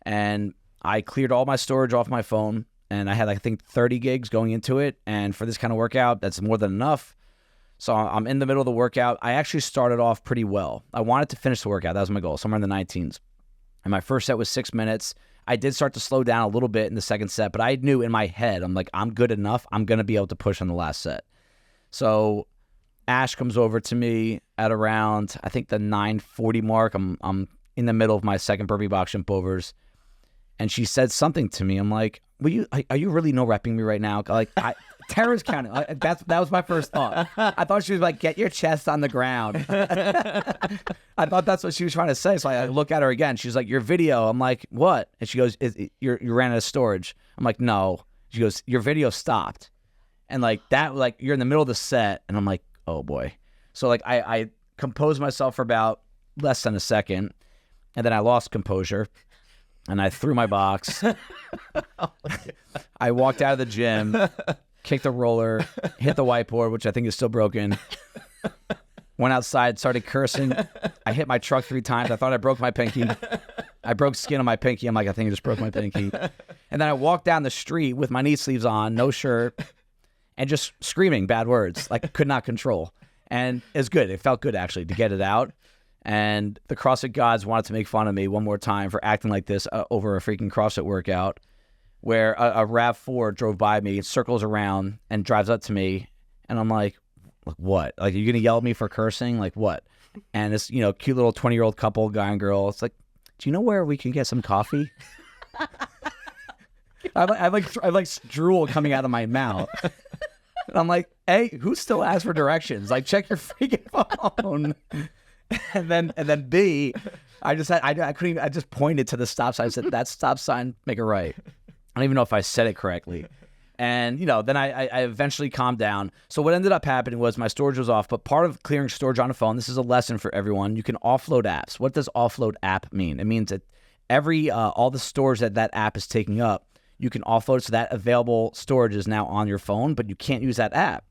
and I cleared all my storage off my phone, and I had, I think, 30 gigs going into it. And for this kind of workout, that's more than enough. So I'm in the middle of the workout. I actually started off pretty well. I wanted to finish the workout. That was my goal, somewhere in the 19s. And my first set was 6 minutes. I did start to slow down a little bit in the second set, but I knew in my head, I'm like, I'm good enough. I'm going to be able to push on the last set. So Ash comes over to me at around, I think, the 9:40 mark. I'm in the middle of my second burpee box jump overs. And she said something to me. I'm like, are you really no-repping me right now? Like, Tara's counting. That was my first thought. I thought she was like, get your chest on the ground. I thought that's what she was trying to say. So I look at her again. She's like, your video. I'm like, what? And she goes, you ran out of storage. I'm like, no. She goes, your video stopped. And like that, like you're in the middle of the set. And I'm like, oh boy. So like I composed myself for about less than a second. And then I lost composure. And I threw my box. I walked out of the gym, kicked a roller, hit the whiteboard, which I think is still broken. Went outside, started cursing. I hit my truck 3 times. I thought I broke my pinky. I broke skin on my pinky. I'm like, I think I just broke my pinky. And then I walked down the street with my knee sleeves on, no shirt, and just screaming bad words, like could not control. And it's good. It felt good, actually, to get it out. And the CrossFit gods wanted to make fun of me one more time for acting like this over a freaking CrossFit workout, where a RAV4 drove by me, circles around, and drives up to me. And I'm like, what? Like, are you going to yell at me for cursing? Like, what? And this, cute little 20-year-old couple, guy and girl. It's like, do you know where we can get some coffee? I like drool coming out of my mouth. And I'm like, hey, who still asks for directions? Like, check your freaking phone. And then B, I couldn't even, I just pointed to the stop sign. I said, that stop sign, make a right. I don't even know if I said it correctly. And, then I eventually calmed down. So what ended up happening was my storage was off, but part of clearing storage on a phone, this is a lesson for everyone. You can offload apps. What does offload app mean? It means that all the storage that app is taking up, you can offload, so that available storage is now on your phone, but you can't use that app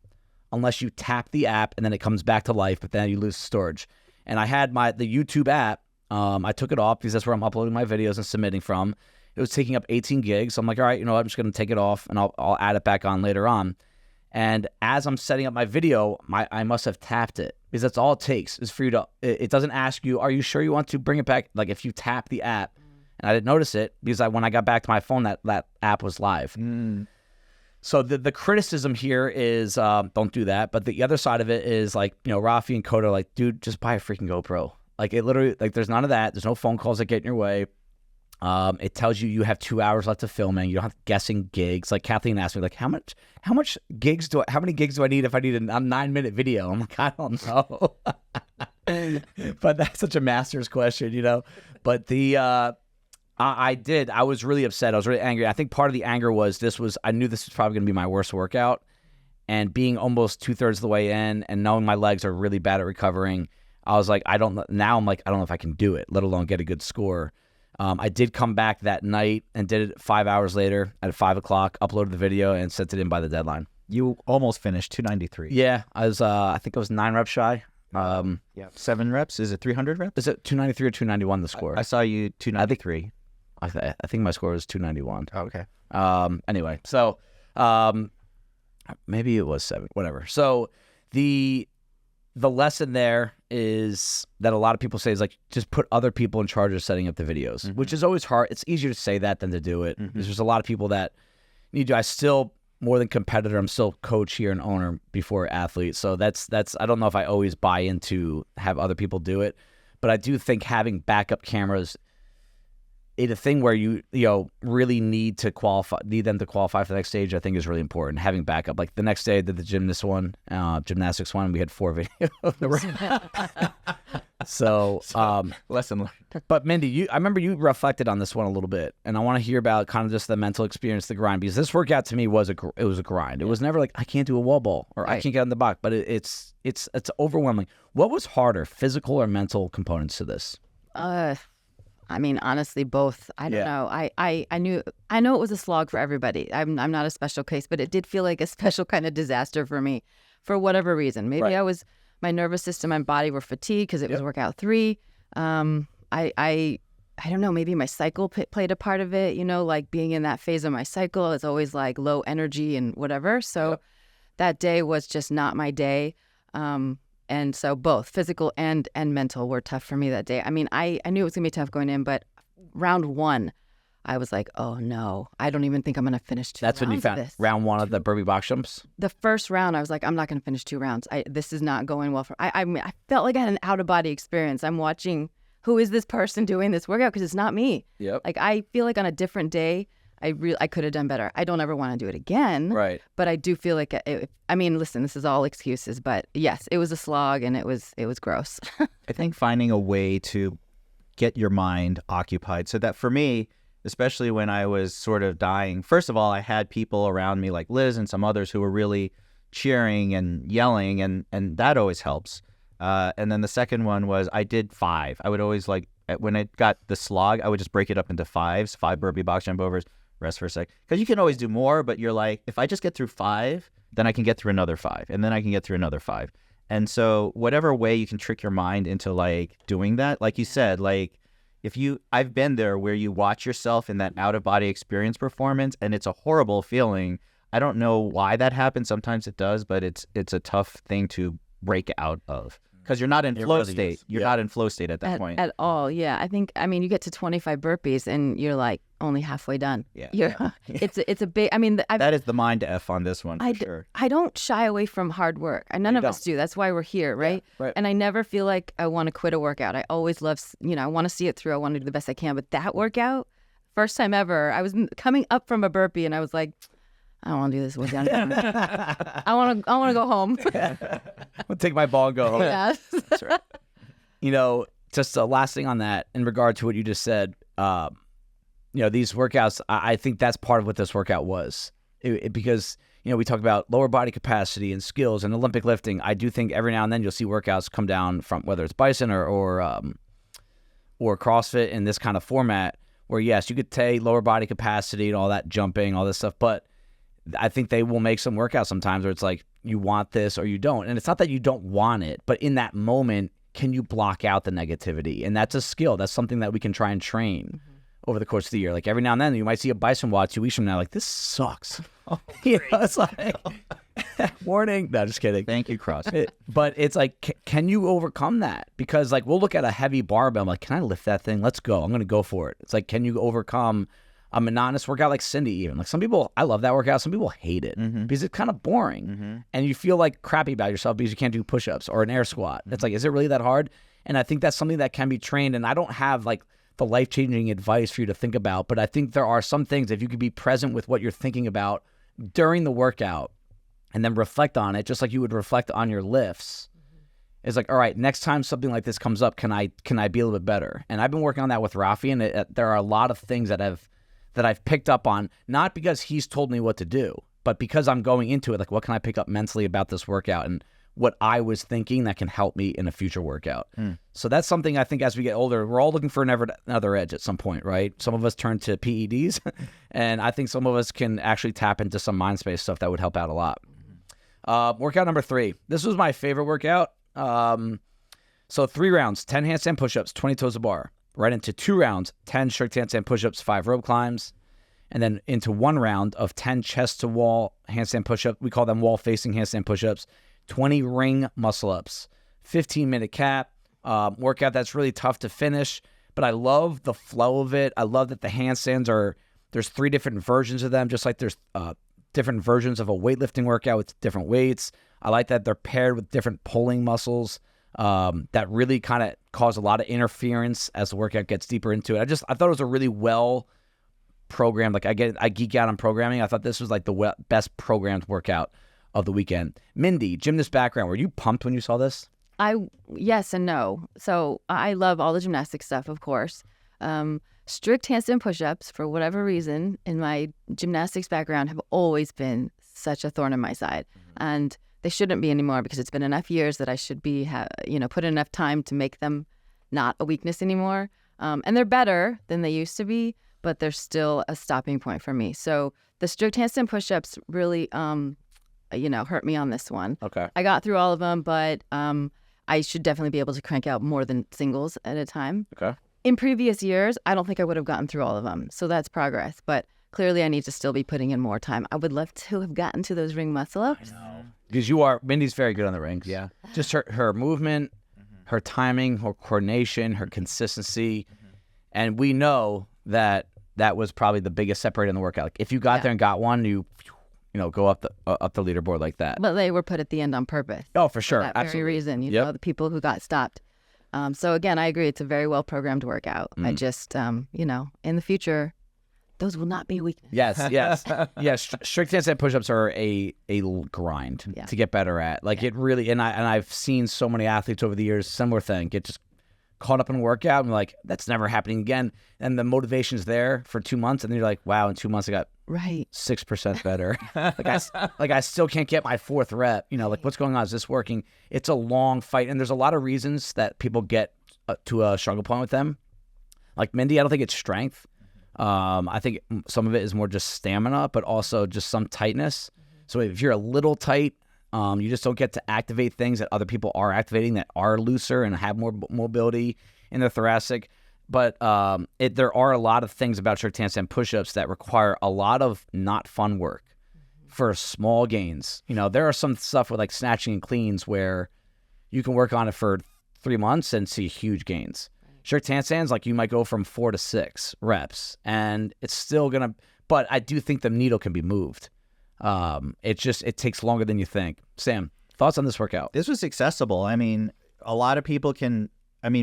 unless you tap the app and then it comes back to life, but then you lose storage. And I had the YouTube app. I took it off because that's where I'm uploading my videos and submitting from. It was taking up 18 gigs. So I'm like, all right, you know what? I'm just going to take it off and I'll add it back on later on. And as I'm setting up my video, I must have tapped it, because that's all it takes is for you to, it doesn't ask you, are you sure you want to bring it back? Like if you tap the app, and I didn't notice it because when I got back to my phone, that app was live. So the criticism here is don't do that. But the other side of it is like, Rafi and Coda are like, dude, just buy a freaking GoPro. Like it literally, like there's none of that. There's no phone calls that get in your way. It tells you have 2 hours left of filming. You don't have guessing gigs. Like Kathleen asked me, like, how many gigs do I need if I need a 9-minute video? I'm like, I don't know. But that's such a master's question, But I was really upset. I was really angry. I think part of the anger was I knew this was probably going to be my worst workout, and being almost 2/3 of the way in and knowing my legs are really bad at recovering, I was like, I don't know if I can do it, let alone get a good score. I did come back that night and did it 5 hours later at 5 o'clock, uploaded the video and sent it in by the deadline. You almost finished 293. Yeah, I think I was 9 reps shy. 7 reps. Is it 300 reps? Is it 293 or 291 the score? I saw you 293. I think my score was 291. Oh, okay. Anyway, so maybe it was 7, whatever. So the lesson there is that a lot of people say is like, just put other people in charge of setting up the videos, which is always hard. It's easier to say that than to do it. There's a lot of people that need to. I still, more than competitor, I'm still coach here and owner before athlete. So that's I don't know if I always buy into have other people do it, but I do think having backup cameras, a thing where you really need them to qualify for the next stage, I think is really important. Having backup, like the next day I did the gymnastics one, we had 4 videos. So lesson learned. But Mindy, I remember you reflected on this one a little bit, and I want to hear about kind of just the mental experience, the grind, because this workout to me was a grind. It was never like I can't do a wall ball or I can't get on the box, but it's overwhelming. What was harder, physical or mental components to this? I mean, honestly, both. I don't know. I know it was a slog for everybody. I'm not a special case, but it did feel like a special kind of disaster for me, for whatever reason. Maybe my nervous system and body were fatigued because it was workout 3. I don't know. Maybe my cycle played a part of it. Like being in that phase of my cycle is always like low energy and whatever. So that day was just not my day. And so both physical and mental were tough for me that day. I mean, I knew it was going to be tough going in, but round 1, I was like, oh, no, I don't even think I'm going to finish 2 rounds. That's when you found round 1 of the burpee box jumps? The first round, I was like, I'm not going to finish 2 rounds. This is not going well. I felt like I had an out-of-body experience. I'm watching, who is this person doing this workout? Because it's not me. Yep. Like, I feel like on a different day, I could have done better. I don't ever want to do it again. Right. But I do feel like listen, this is all excuses, but yes, it was a slog and it was gross. I think finding a way to get your mind occupied, so that for me, especially when I was sort of dying, first of all, I had people around me like Liz and some others who were really cheering and yelling, and that always helps. And then the second one was I did 5. I would always when I got the slog, I would just break it up into 5s, 5 burpee box jump overs, rest for a sec. Because you can always do more, but you're like, if I just get through 5, then I can get through another 5, and then I can get through another 5. And so whatever way you can trick your mind into like doing that, like you said, like I've been there where you watch yourself in that out-of-body experience performance, and it's a horrible feeling. I don't know why that happens. Sometimes it does, but it's a tough thing to break out of. Because you're not in flow state. You're not in flow state at that point. At all, yeah. I mean, you get to 25 burpees and you're like only halfway done. Yeah. It's a big, I mean. That is the mind F on this one, for sure. I don't shy away from hard work. And none of us do. That's why we're here, right? Yeah, right. And I never feel like I want to quit a workout. I always love, I want to see it through. I want to do the best I can. But that workout, first time ever, I was coming up from a burpee and I was like, I don't want to do this workout anymore. I want to go home. I'll take my ball and go home. Yes. That's right. just the last thing on that in regard to what you just said, these workouts, I think that's part of what this workout was. Because, we talk about lower body capacity and skills and Olympic lifting. I do think every now and then you'll see workouts come down from whether it's Bison or CrossFit in this kind of format where, yes, you could take lower body capacity and all that jumping, all this stuff, but I think they will make some workouts sometimes where it's like you want this or you don't. And it's not that you don't want it, but in that moment, can you block out the negativity? And that's a skill. That's something that we can try and train over the course of the year. Like every now and then you might see a Bison WOD 2 weeks from now, like, this sucks. It's like, warning. No, just kidding. Thank you, CrossFit. But it's like, can you overcome that? Because like, we'll look at a heavy barbell. I'm like, can I lift that thing? Let's go. I'm going to go for it. It's like, can you overcome a monotonous workout like Cindy even? Like some people, I love that workout. Some people hate it because it's kind of boring. And you feel like crappy about yourself because you can't do push-ups or an air squat. It's like, is it really that hard? And I think that's something that can be trained. And I don't have like the life-changing advice for you to think about, but I think there are some things, if you could be present with what you're thinking about during the workout and then reflect on it, just like you would reflect on your lifts. It's like, all right, next time something like this comes up, can I be a little bit better? And I've been working on that with Rhee, and there are a lot of things that I've picked up on, not because he's told me what to do, but because I'm going into it, like, what can I pick up mentally about this workout and what I was thinking that can help me in a future workout. So that's something I think as we get older, we're all looking for another edge at some point, right? Some of us turn to PEDs, and I think some of us can actually tap into some mind space stuff that would help out a lot. Workout number 3. This was my favorite workout. So 3 rounds, 10 handstand push-ups, 20 toes to bar. Right into 2 rounds, 10 strict handstand push-ups, 5 rope climbs. And then into 1 round of 10 chest-to-wall handstand push-ups. We call them wall-facing handstand push-ups. 20 ring muscle-ups. 15-minute cap. Workout that's really tough to finish, but I love the flow of it. I love that the handstands there's 3 different versions of them, just like there's different versions of a weightlifting workout with different weights. I like that they're paired with different pulling muscles that really kind of cause a lot of interference as the workout gets deeper into it. I thought it was a really well programmed. Like I geek out on programming. I thought this was like the best programmed workout of the weekend. Mindy, gymnast background. Were you pumped when you saw this? Yes and no. So I love all the gymnastics stuff, of course. Strict handstand push-ups, for whatever reason, in my gymnastics background, have always been such a thorn in my side. And they shouldn't be anymore because it's been enough years that I should be, put in enough time to make them not a weakness anymore. And they're better than they used to be, but they're still a stopping point for me. So the strict handstand push-ups really, hurt me on this one. Okay. I got through all of them, but I should definitely be able to crank out more than singles at a time. Okay. In previous years, I don't think I would have gotten through all of them. So that's progress. But clearly I need to still be putting in more time. I would love to have gotten to those ring muscle-ups. I know. Because Mindy's very good on the rings. Yeah. Just her movement, her timing, her coordination, her consistency. And we know that was probably the biggest separator in the workout. Like if you got there and got one, you go up the leaderboard like that. But they were put at the end on purpose. Oh, for sure. For that very reason, the people who got stopped. So again, I agree. It's a very well programmed workout. I just, in the future, those will not be a weakness. Yes. Yes. Strict handstand push-ups are a grind to get better at. Like it really, and I've seen so many athletes over the years, similar thing, get just caught up in a workout and like, that's never happening again. And the motivation's there for 2 months. And then you're like, wow, in 2 months I got 6% better. I still can't get my 4th rep. Like what's going on? Is this working? It's a long fight. And there's a lot of reasons that people get to a struggle point with them. Like Mindy, I don't think it's strength. I think some of it is more just stamina, but also just some tightness. So if you're a little tight, you just don't get to activate things that other people are activating that are looser and have more mobility in the thoracic. But there are a lot of things about strict handstand push-ups that require a lot of not fun work for small gains. There are some stuff with like snatching and cleans where you can work on it for 3 months and see huge gains. Strict handstands, like you might go from 4 to 6 reps, and it's still gonna. But I do think the needle can be moved. It takes longer than you think. Sam, thoughts on this workout? This was accessible. I mean, a lot of people can.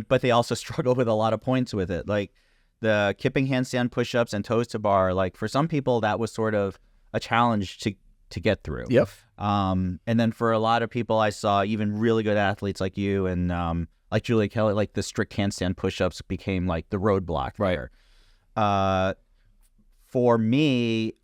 But they also struggle with a lot of points with it, like the kipping handstand push-ups and toes to bar. Like for some people, that was sort of a challenge to get through. Yep. And then for a lot of people, I saw even really good athletes like you and like Julia Kelly, like the strict handstand push-ups became like the roadblock there. For me,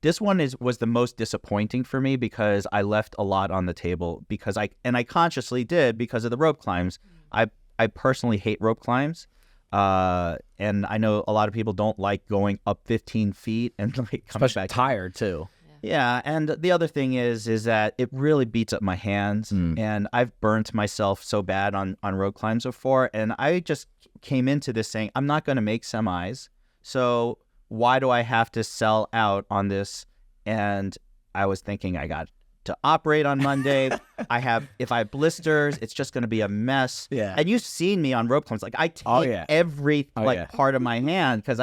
this one was the most disappointing for me because I left a lot on the table because I consciously did because of the rope climbs. I personally hate rope climbs. And I know a lot of people don't like going up 15 feet and like coming especially back tired too. Yeah, and the other thing is that it really beats up my hands, and I've burnt myself so bad on rope climbs before, and I just came into this saying, I'm not going to make semis, so why do I have to sell out on this? And I was thinking I got to operate on Monday. If I have blisters, it's just going to be a mess. Yeah. And you've seen me on rope climbs. Like I take every part of my hand because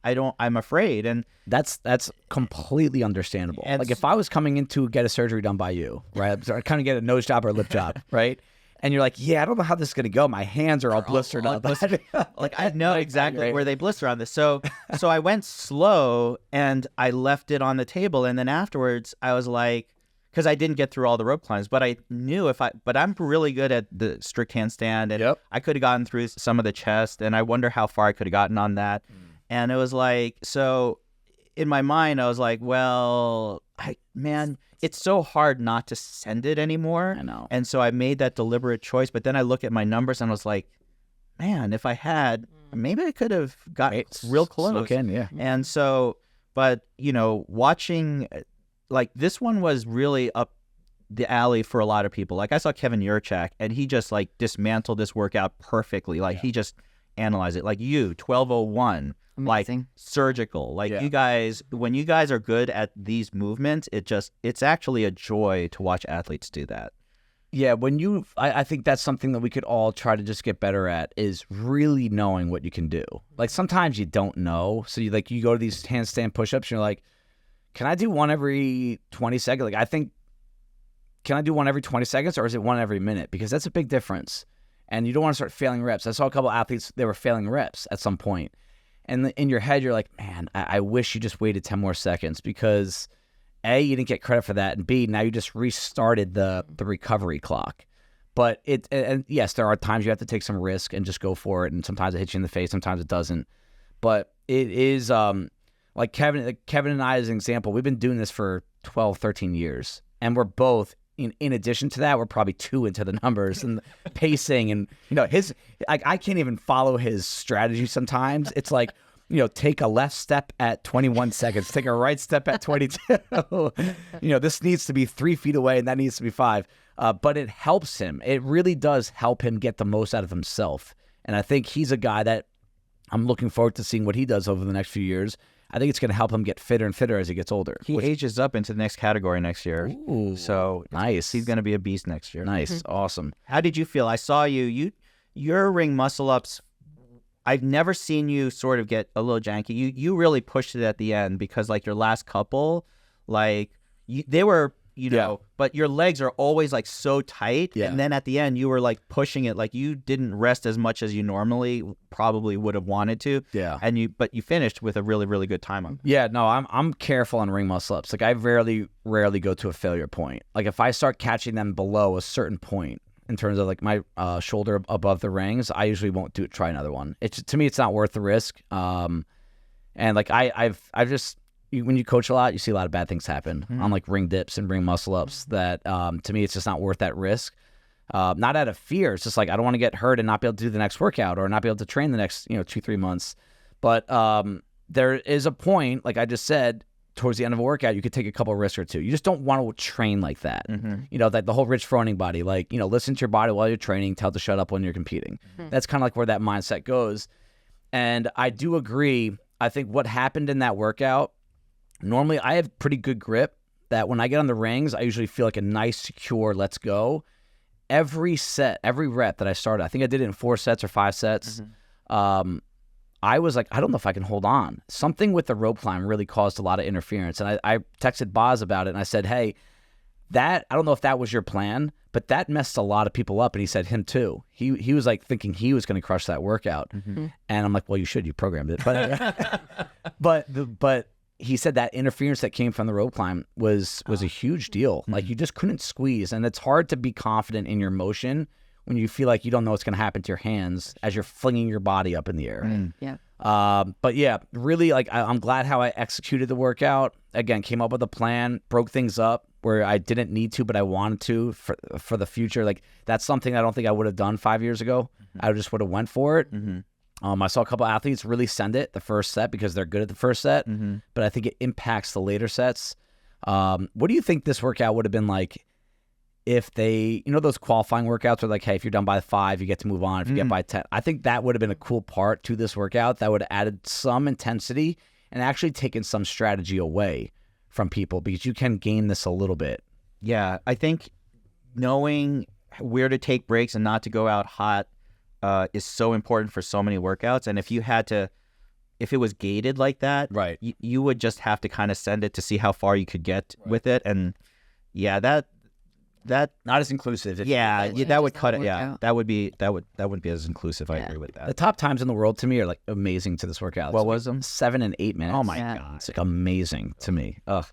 I'm afraid. And that's completely understandable. And like if I was coming in to get a surgery done by you, right? I kind of get a nose job or a lip job, right? And you're like, yeah, I don't know how this is going to go. My hands are all blistered up. Like I know exactly where they blister on this. So I went slow and I left it on the table. And then afterwards I was like, because I didn't get through all the rope climbs, but I knew but I'm really good at the strict handstand, and I could have gotten through some of the chest, and I wonder how far I could have gotten on that. And it was like, so in my mind, I was like, well, man, it's so hard not to send it anymore. I know. And so I made that deliberate choice, but then I look at my numbers and I was like, man, if I had, maybe I could have got real close. And so, but, watching... Like, this one was really up the alley for a lot of people. Like, I saw Kevin Yurchak, and he just, like, dismantled this workout perfectly. Like, he just analyzed it. Like, 1201, like, surgical. Like, you guys, when you guys are good at these movements, it's actually a joy to watch athletes do that. Yeah, I think that's something that we could all try to just get better at is really knowing what you can do. Like, sometimes you don't know. So, you go to these handstand push-ups, and you're like, can I do one every 20 seconds? Like, I think, can I do one every 20 seconds or is it one every minute? Because that's a big difference. And you don't want to start failing reps. I saw a couple athletes, they were failing reps at some point. And in your head, you're like, man, I wish you just waited 10 more seconds because A, you didn't get credit for that. And B, now you just restarted the recovery clock. But and yes, there are times you have to take some risk and just go for it. And sometimes it hits you in the face, sometimes it doesn't. But it is... Like Kevin and I, as an example, we've been doing this for 12, 13 years. And we're both, in addition to that, we're probably 2 into the numbers and the pacing. And, I can't even follow his strategy sometimes. It's like, take a left step at 21 seconds, take a right step at 22. This needs to be 3 feet away and that needs to be 5. But it helps him. It really does help him get the most out of himself. And I think he's a guy that I'm looking forward to seeing what he does over the next few years. I think it's going to help him get fitter and fitter as he gets older. He ages up into the next category next year. Ooh, so nice. He's going to be a beast next year. Nice. Awesome. How did you feel? I saw your ring muscle-ups, I've never seen you sort of get a little janky. You really pushed it at the end because, like, your last couple, like, they were... but your legs are always like so tight, and then at the end you were like pushing it, like you didn't rest as much as you normally probably would have wanted to. And you finished with a really, really good time on. Yeah, no, I'm careful on ring muscle ups. Like I rarely go to a failure point. Like if I start catching them below a certain point in terms of like my shoulder above the rings, I usually won't try another one. To me, it's not worth the risk. And like I've just. When you coach a lot, you see a lot of bad things happen on like ring dips and ring muscle ups that to me, it's just not worth that risk. Not out of fear. It's just like, I don't want to get hurt and not be able to do the next workout or not be able to train the next, 2-3 months. But there is a point, like I just said, towards the end of a workout, you could take a couple of risks or two. You just don't want to train like that. Like the whole Rich Froning body, like, listen to your body while you're training, tell it to shut up when you're competing. That's kind of like where that mindset goes. And I do agree. I think what happened in that workout, normally, I have pretty good grip that when I get on the rings, I usually feel like a nice, secure, let's go. Every rep that I started, I think I did it in 4 sets or 5 sets. I was like, I don't know if I can hold on. Something with the rope climb really caused a lot of interference. And I texted Boz about it, and I said, hey, I don't know if that was your plan, but that messed a lot of people up. And he said him too. He was like thinking he was going to crush that workout. And I'm like, well, you programmed it. But he said that interference that came from the rope climb was a huge deal. Like you just couldn't squeeze. And it's hard to be confident in your motion when you feel like you don't know what's going to happen to your hands as you're flinging your body up in the air. Yeah. But yeah, really, like I'm glad how I executed the workout. Again, came up with a plan, broke things up where I didn't need to, but I wanted to for the future. Like that's something I don't think I would have done 5 years ago. I just would have went for it. I saw a couple athletes really send it the first set because they're good at the first set, but I think it impacts the later sets. What do you think this workout would have been like if they, those qualifying workouts are like, hey, if you're done by 5, you get to move on. If you get by 10, I think that would have been a cool part to this workout that would have added some intensity and actually taken some strategy away from people because you can game this a little bit. Yeah, I think knowing where to take breaks and not to go out hot is so important for so many workouts. And if it was gated like that, right, you would just have to kind of send it to see how far you could get with it. And yeah, that not as inclusive. That would cut it. Yeah, that wouldn't be as inclusive. I agree with that. The top times in the world to me are like amazing to this workout. What was them? 7 and 8 minutes. Oh my God, it's like amazing to me. Ugh.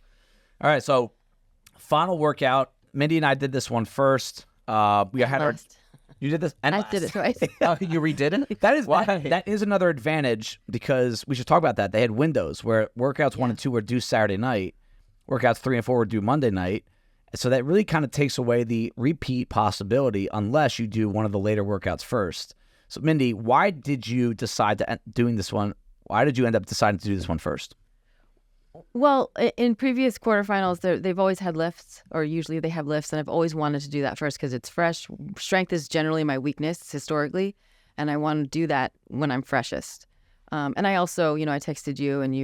All right, so final workout. Mindy and I did this one first. We had our. You did this, and I did it twice. Oh, you redid it? That is another advantage because we should talk about that. They had windows where workouts 1 and 2 were due Saturday night, workouts 3 and 4 were due Monday night. So that really kind of takes away the repeat possibility unless you do one of the later workouts first. So Mindy, why did you decide to doing this one? Why did you end up deciding to do this one first? Well, in previous quarterfinals, they've always had lifts, or usually they have lifts, and I've always wanted to do that first because it's fresh. Strength is generally my weakness historically, and I want to do that when I'm freshest. And I also, I texted you, and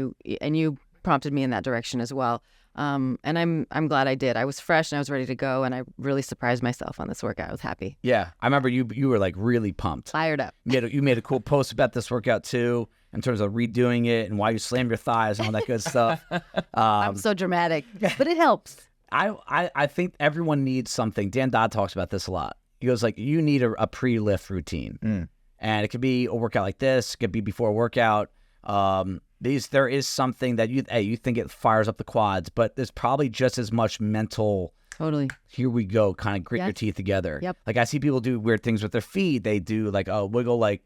you prompted me in that direction as well. And I'm glad I did. I was fresh and I was ready to go, and I really surprised myself on this workout. I was happy. Yeah, I remember you were like really pumped, fired up. You made a cool post about this workout too, in terms of redoing it and why you slammed your thighs and all that good stuff. I'm so dramatic, but it helps. I think everyone needs something. Dan Dodd talks about this a lot. He goes like, you need a pre-lift routine, and it could be a workout like this. It could be before a workout. There is something that you think it fires up the quads, but there's probably just as much mental. Totally. Here we go, kind of grit your teeth together. Yep. Like I see people do weird things with their feet. They do like a wiggle, like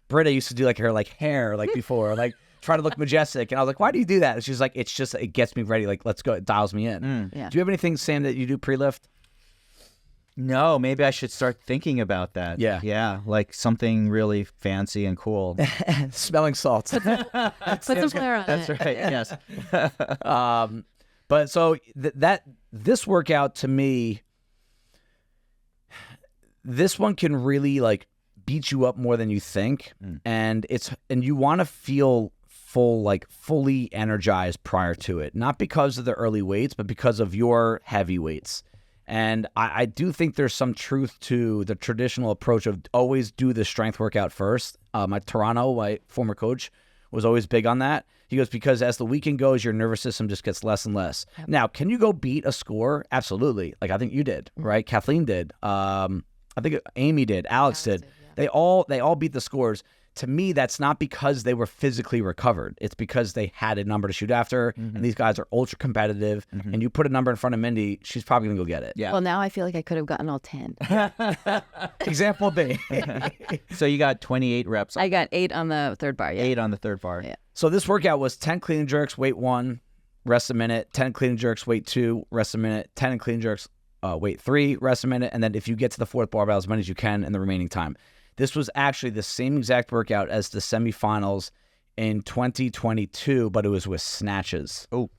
Britta used to do like her hair like before, like try to look majestic. And I was like, why do you do that? And she's like, it's just, it gets me ready. Like, let's go. It dials me in. Yeah. Do you have anything, Sam, that you do pre-lift? No, maybe I should start thinking about that. Yeah. Yeah, like something really fancy and cool. Smelling salts. Put some flair on That's it. right, yes. But so this workout to me, this one can really like beat you up more than you think. And you want to feel fully energized prior to it, not because of the early weights, but because of your heavy weights. And I do think there's some truth to the traditional approach of always do the strength workout first. My former coach, was always big on that. He goes, because as the weekend goes, your nervous system just gets less and less. Yep. Now, can you go beat a score? Absolutely. Like I think you did, right? Kathleen did. I think Amy did. Alex did. Yeah. They all beat the scores. To me, that's not because they were physically recovered. It's because they had a number to shoot after, and these guys are ultra competitive. And you put a number in front of Mindy, she's probably going to go get it. Yeah. Well, now I feel like I could have gotten all 10. Example B. So you got 28 reps. I got 8 on the third bar. Yeah. 8 on the third bar. Yeah. So this workout was 10 clean and jerks, weight 1, rest a minute. 10 clean and jerks, weight 2, rest a minute. 10 clean and jerks, weight 3, rest a minute. And then if you get to the fourth barbell, as many as you can in the remaining time. This was actually the same exact workout as the semifinals in 2022, but it was with snatches. Oh.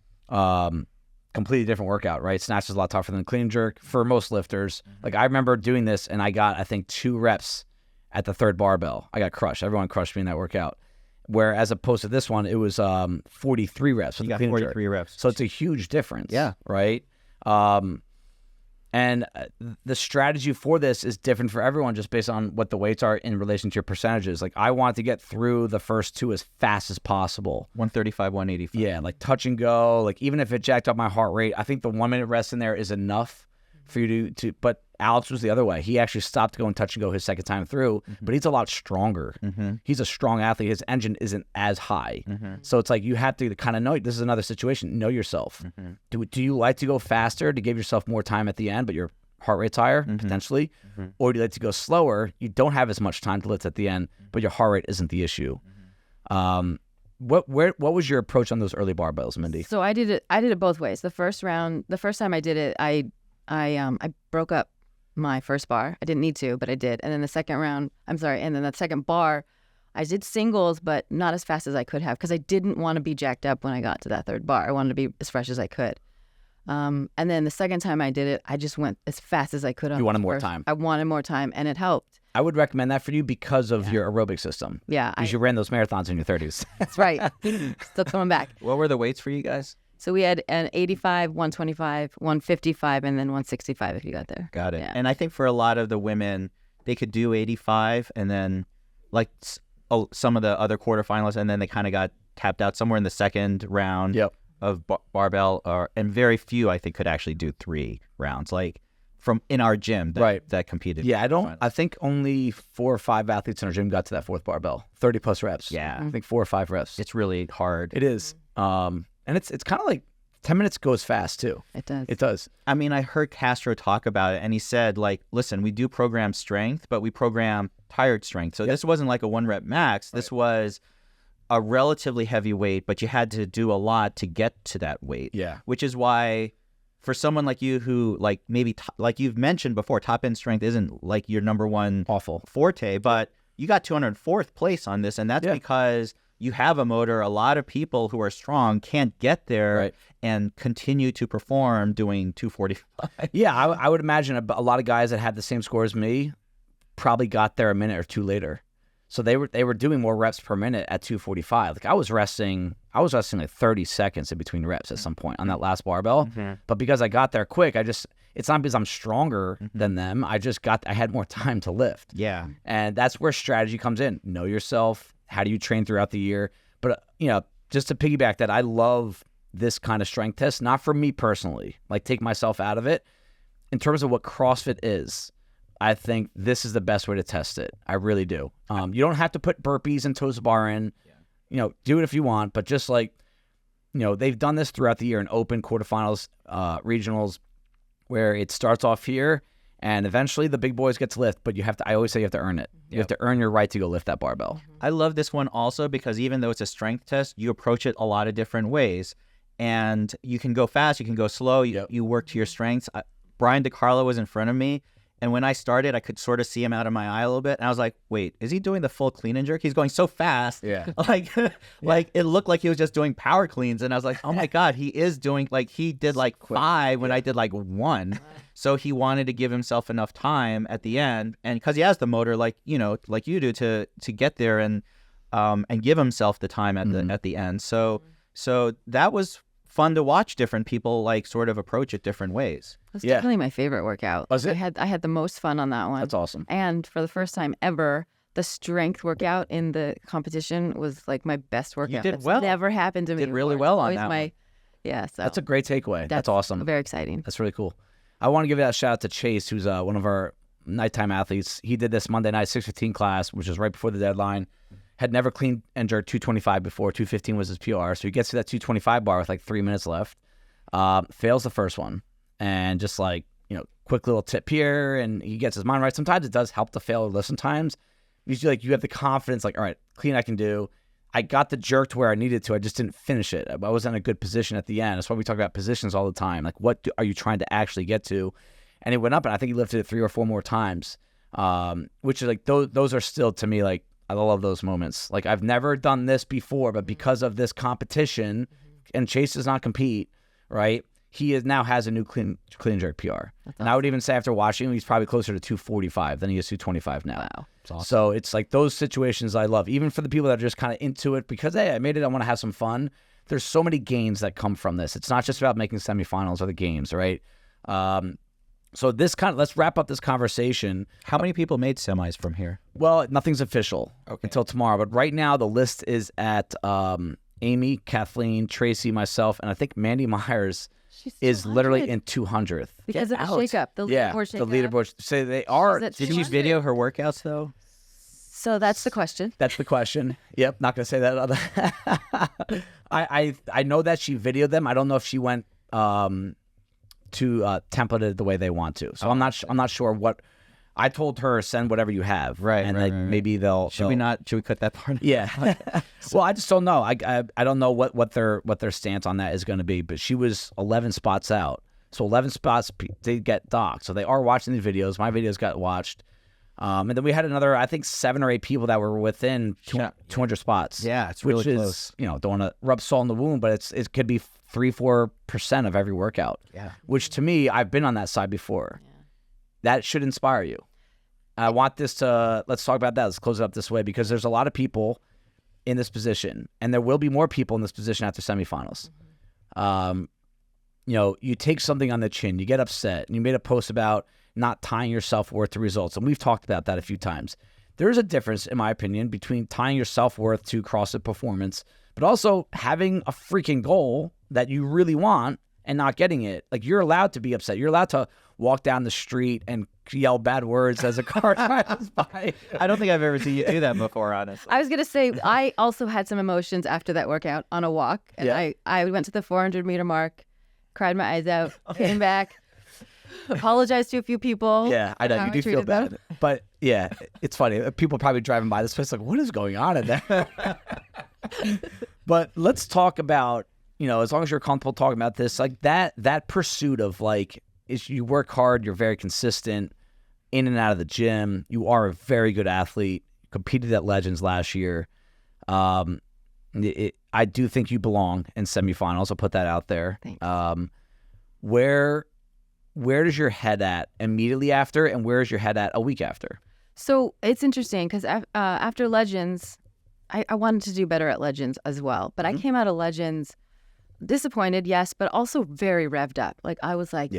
Completely different workout, right? Snatch is a lot tougher than clean and jerk for most lifters. Like I remember doing this and I got, I think, 2 reps at the third barbell. I got crushed. Everyone crushed me in that workout. Where as opposed to this one, it was 43 reps. You got 43 reps. So it's a huge difference. Yeah. Right? And the strategy for this is different for everyone just based on what the weights are in relation to your percentages. Like I want to get through the first 2 as fast as possible. 135, 185. Yeah, like touch and go. Like even if it jacked up my heart rate, I think the 1 minute rest in there is enough for you to but Alex was the other way. He actually stopped going touch and go his second time through, but he's a lot stronger. He's a strong athlete. His engine isn't as high. So it's like you have to kind of know, this is another situation, know yourself. Do you like to go faster to give yourself more time at the end, but your heart rate's higher, potentially, or do you like to go slower? You don't have as much time to lift at the end, but your heart rate isn't the issue. What was your approach on those early barbells, Mindy? So I did it both ways. The first time I did it, I broke up my first bar. I didn't need to, but I did. And then the second bar, I did singles, but not as fast as I could have because I didn't want to be jacked up when I got to that third bar. I wanted to be as fresh as I could. And then the second time I did it, I just went as fast as I could. You wanted more time. I wanted more time, and it helped. I would recommend that for you because of your aerobic system. Yeah. Because you ran those marathons in your 30s. That's right. Still coming back. What were the weights for you guys? So we had an 85, 125, 155, and then 165 if you got there. Got it. Yeah. And I think for a lot of the women, they could do 85 and then like some of the other quarterfinalists, and then they kind of got tapped out somewhere in the second round of barbell, and very few I think could actually do 3 rounds. Like from in our gym that competed. Yeah, I think only 4 or 5 athletes in our gym got to that 4th barbell, 30 plus reps. Yeah. I think 4 or 5 reps. It's really hard. It is. And it's kind of like 10 minutes goes fast too. It does. It does. I mean, I heard Castro talk about it, and he said, like, listen, we do program strength, but we program tired strength. So this wasn't like a 1 rep max. This was a relatively heavy weight, but you had to do a lot to get to that weight. Yeah. Which is why for someone like you who, like, maybe, like you've mentioned before, top end strength isn't like your number one forte, but you got 204th place on this, and that's because you have a motor. A lot of people who are strong can't get there and continue to perform doing 245. Yeah, I would imagine a lot of guys that had the same score as me probably got there a minute or two later. So they were doing more reps per minute at 245. Like I was resting like 30 seconds in between reps at some point on that last barbell. But because I got there quick, it's not because I'm stronger than them. I had more time to lift. Yeah. And that's where strategy comes in. Know yourself. How do you train throughout the year? But, just to piggyback that, I love this kind of strength test, not for me personally, like take myself out of it. In terms of what CrossFit is, I think this is the best way to test it. I really do. You don't have to put burpees and toes to bar in. Do it if you want, but just like, they've done this throughout the year in open, quarterfinals, regionals, where it starts off here and eventually the big boys get to lift, but I always say you have to earn it. You have to earn your right to go lift that barbell. I love this one also because even though it's a strength test, you approach it a lot of different ways. And you can go fast, you can go slow, you work to your strengths. Brian DiCarlo was in front of me, and when I started, I could sort of see him out of my eye a little bit, and I was like, wait, is he doing the full clean and jerk? He's going so fast. Yeah. Like it looked like he was just doing power cleans, and I was like, oh my God, he is doing, like he did like 5 when I did like 1. So he wanted to give himself enough time at the end, and because he has the motor like you do to get there and give himself the time at the end. So that was fun to watch different people like sort of approach it different ways. That's definitely my favorite workout. Was it? I had the most fun on that one. That's awesome. And for the first time ever, the strength workout in the competition was like my best workout. You did That's well. Never happened to me. Did really before. well on Always that one. Yeah, so That's a great takeaway. That's awesome. Very exciting. That's really cool. I want to give a shout out to Chase, who's one of our nighttime athletes. He did this Monday night 6:15 class, which was right before the deadline. Had never clean and jerked 225 before. 215 was his PR. So he gets to that 225 bar with like 3 minutes left. Fails the first one. And just like, quick little tip here, and he gets his mind right. Sometimes it does help to fail or listen times. Usually like you have the confidence, like, all right, clean I can do. I got the jerk to where I needed to. I just didn't finish it. I wasn't in a good position at the end. That's why we talk about positions all the time. Like, what are you trying to actually get to? And it went up, and I think he lifted it 3 or 4 more times, which is like those are still, to me, like, I love those moments. Like, I've never done this before, but because of this competition, and Chase does not compete, right? He now has a new clean and jerk PR. And I would even say after watching him, he's probably closer to 245 than he is 225 now. Wow. Awesome. So it's like those situations I love, even for the people that are just kind of into it because, hey, I made it, I want to have some fun. There's so many gains that come from this. It's not just about making semifinals or the games, right? So let's wrap up this conversation. How many people made semis from here? Well, nothing's official until tomorrow, but right now the list is at Amy, Kathleen, Tracy, myself, and I think Mandy Myers is literally in 200th. Because of the shakeup. The leaderboard shakeup. The leaderboard. Say they are. Did Did you video her workouts though? So that's the question. That's the question. Yep, not gonna say that. I know that she videoed them. I don't know if she went to templated the way they want to. So I'm not sure what. I told her send whatever you have, Right, and right, like right. maybe they'll. Should we cut that part? Yeah. Well, I just don't know. I don't know what their stance on that is going to be. But she was 11 spots out, so 11 spots they get docked. So they are watching these videos. My videos got watched, and then we had another, I think 7 or 8 people that were within 200 spots. Yeah, it's really which close. is, don't want to rub salt in the wound, but it could be 3-4% of every workout. Yeah. Which to me, I've been on that side before. Yeah. That should inspire you. I want this to, let's talk about that. Let's close it up this way, because there's a lot of people in this position, and there will be more people in this position after semifinals. You take something on the chin, you get upset, and you made a post about not tying your self-worth to results. And we've talked about that a few times. There is a difference, in my opinion, between tying your self-worth to CrossFit performance, but also having a freaking goal that you really want and not getting it. Like, you're allowed to be upset. You're allowed to walk down the street and yell bad words as a car drives by. I don't think I've ever seen you do that before, honestly. I was going to say, I also had some emotions after that workout on a walk. And I went to the 400-meter mark, cried my eyes out, came back, apologized to a few people. Yeah, I know. You do feel bad. But, yeah, it's funny. People probably driving by this place like, what is going on in there? But let's talk about, as long as you're comfortable talking about this, like that pursuit of, like, is you work hard, you're very consistent in and out of the gym. You are a very good athlete. Competed at Legends last year. I do think you belong in semifinals. I'll put that out there. Thanks. Where does your head at immediately after, and where is your head at a week after? So it's interesting because after Legends, I wanted to do better at Legends as well. But I came out of Legends disappointed, yes, but also very revved up. Like, I was like,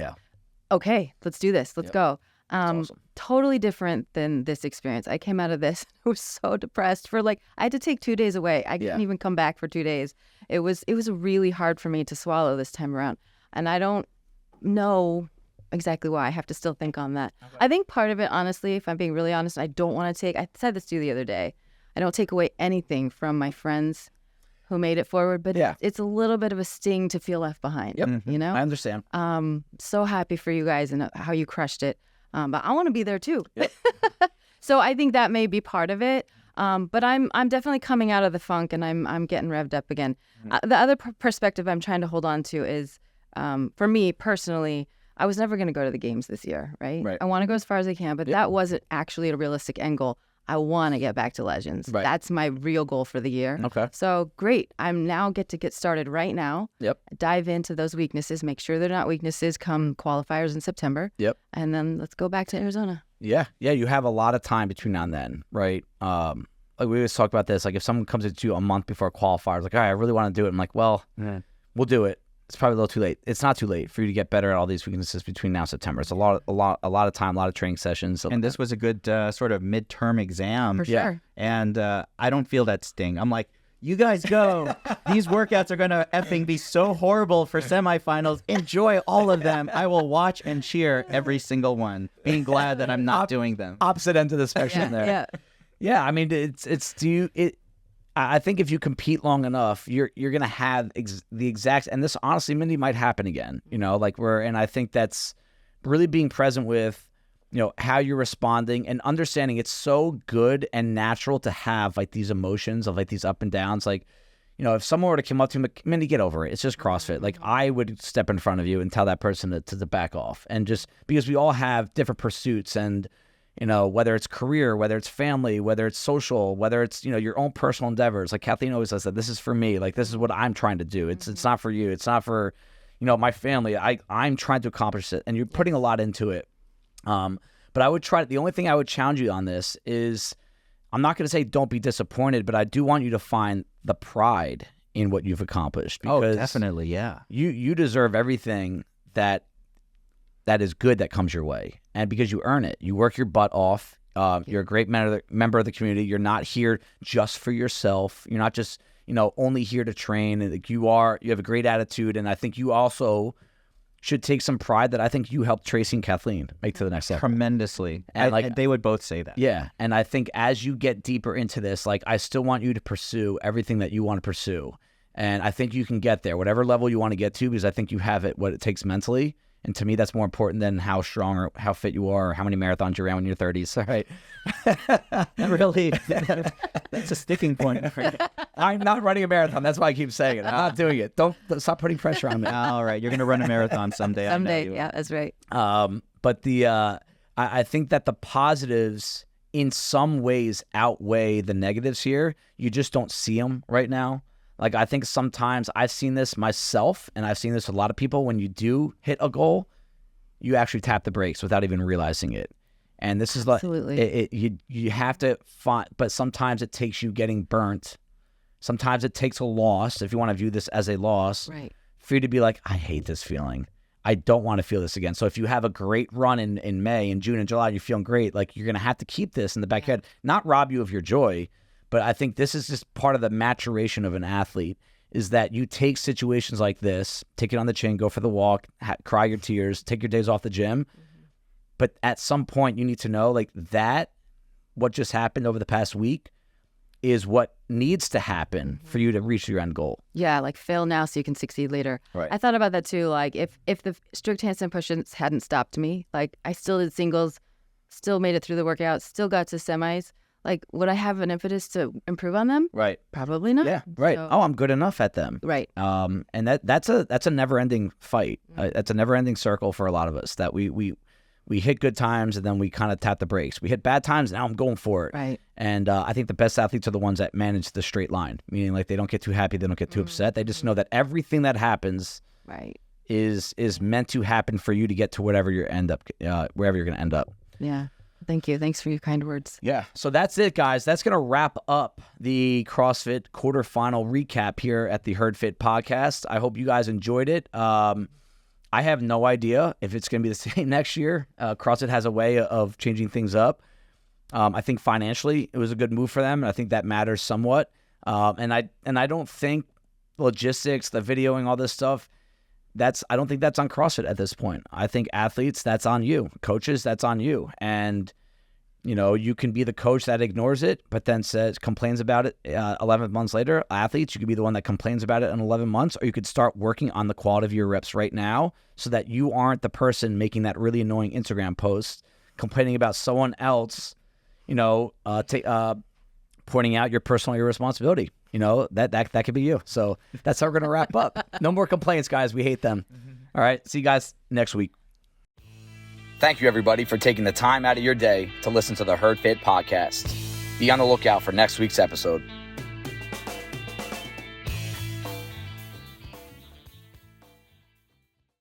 okay, let's do this. Let's go. Awesome. Totally different than this experience. I came out of this, I was so depressed I had to take 2 days away. I couldn't even come back for 2 days. It was really hard for me to swallow this time around. And I don't know exactly why. I have to still think on that. Okay. I think part of it, honestly, if I'm being really honest, I said this to you the other day, I don't take away anything from my friends who made it forward, but it's a little bit of a sting to feel left behind. Yep. I understand. So happy for you guys and how you crushed it. But I want to be there too. Yep. So I think that may be part of it. But I'm definitely coming out of the funk, and I'm getting revved up again. The other perspective I'm trying to hold on to is, for me personally, I was never going to go to the games this year, right? I want to go as far as I can, but that wasn't actually a realistic end goal. I want to get back to Legends. Right. That's my real goal for the year. Okay. So great. I'm now get started right now. Yep. Dive into those weaknesses. Make sure they're not weaknesses come qualifiers in September. Yep. And then let's go back to Arizona. Yeah. Yeah. You have a lot of time between now and then, right? Like we always talk about this. Like, if someone comes to you a month before qualifiers, like, all right, I really want to do it. I'm like, well, we'll do it. It's probably a little too late. It's not too late for you to get better at all these weaknesses between now and September. It's a lot of time, a lot of training sessions. And this was a good sort of midterm exam. For sure. And I don't feel that sting. I'm like, you guys go. These workouts are going to effing be so horrible for semifinals. Enjoy all of them. I will watch and cheer every single one, being glad that I'm not doing them. Opposite end of the spectrum there. Yeah. Yeah. I mean, I think if you compete long enough, you're gonna have the exact, and this honestly, Mindy, might happen again. And I think that's really being present with, how you're responding and understanding. It's so good and natural to have like these emotions of like these up and downs. Like, if someone were to come up to me, Mindy, get over it. It's just CrossFit. Like, I would step in front of you and tell that person to back off, and just because we all have different pursuits and. Whether it's career, whether it's family, whether it's social, whether it's, your own personal endeavors. Like Kathleen always says that this is for me. Like, this is what I'm trying to do. It's not for you. It's not for, my family. I'm trying to accomplish it, and you're putting a lot into it. But the only thing I would challenge you on this is, I'm not going to say don't be disappointed, but I do want you to find the pride in what you've accomplished. Because definitely. Yeah. You deserve everything that is good that comes your way. And because you earn it, you work your butt off. You're a great member of the community. You're not here just for yourself. You're not just, only here to train. And like, you have a great attitude. And I think you also should take some pride that I think you helped Tracy and Kathleen make to the next level. Tremendously. And they would both say that. Yeah. And I think as you get deeper into this, like, I still want you to pursue everything that you want to pursue. And I think you can get there, whatever level you want to get to, because I think you have what it takes mentally. And to me, that's more important than how strong or how fit you are or how many marathons you ran when you're 30s. All right. Really, that's a sticking point. I'm not running a marathon. That's why I keep saying it. I'm not doing it. Don't stop putting pressure on me. All right. You're going to run a marathon someday. Someday. Yeah, that's right. But I think that the positives in some ways outweigh the negatives here. You just don't see them right now. Like, I think sometimes I've seen this myself, and I've seen this with a lot of people. When you do hit a goal, you actually tap the brakes without even realizing it. And this is Absolutely. you have to find, but sometimes it takes you getting burnt. Sometimes it takes a loss, if you want to view this as a loss, Right. for you to be like, I hate this feeling. I don't want to feel this again. So if you have a great run in May and June and July, you're feeling great, like, you're going to have to keep this in the back of your head, not rob you of your joy. But I think this is just part of the maturation of an athlete, is that you take situations like this, take it on the chin, go for the walk, cry your tears, take your days off the gym. But at some point you need to know, like, that what just happened over the past week is what needs to happen for you to reach your end goal. Yeah, like fail now so you can succeed later. Right. I thought about that too. Like if the strict handstand push-ups hadn't stopped me, like I still did singles, still made it through the workout, still got to semis. Like, would I have an impetus to improve on them? Right. Probably not. Yeah. Right. So, I'm good enough at them. right. And that's a never-ending fight. That's a never-ending circle for a lot of us, that we hit good times and then we kind of tap the brakes. We hit bad times, now I'm going for it. Right. And I think the best athletes are the ones that manage the straight line, meaning, like, they don't get too happy, they don't get too upset. They just know that everything that happens Right. is meant to happen for you to get to wherever you end up, wherever you're going to end up. Yeah. Thank you. Thanks for your kind words. Yeah. So that's it, guys. That's going to wrap up the CrossFit quarterfinal recap here at the HerdFit podcast. I hope you guys enjoyed it. I have no idea if it's going to be the same next year. CrossFit has a way of changing things up. I think financially it was a good move for them, and I think that matters somewhat. And I don't think logistics, the videoing, all this stuff, I don't think that's on CrossFit at this point. I think athletes, that's on you. Coaches, that's on you. And, you can be the coach that ignores it, but then complains about it 11 months later. Athletes, you could be the one that complains about it in 11 months, or you could start working on the quality of your reps right now so that you aren't the person making that really annoying Instagram post, complaining about someone else, pointing out your personal irresponsibility. That could be you. So that's how we're going to wrap up. No more complaints, guys. We hate them. All right. See you guys next week. Thank you, everybody, for taking the time out of your day to listen to the HerdFit podcast. Be on the lookout for next week's episode.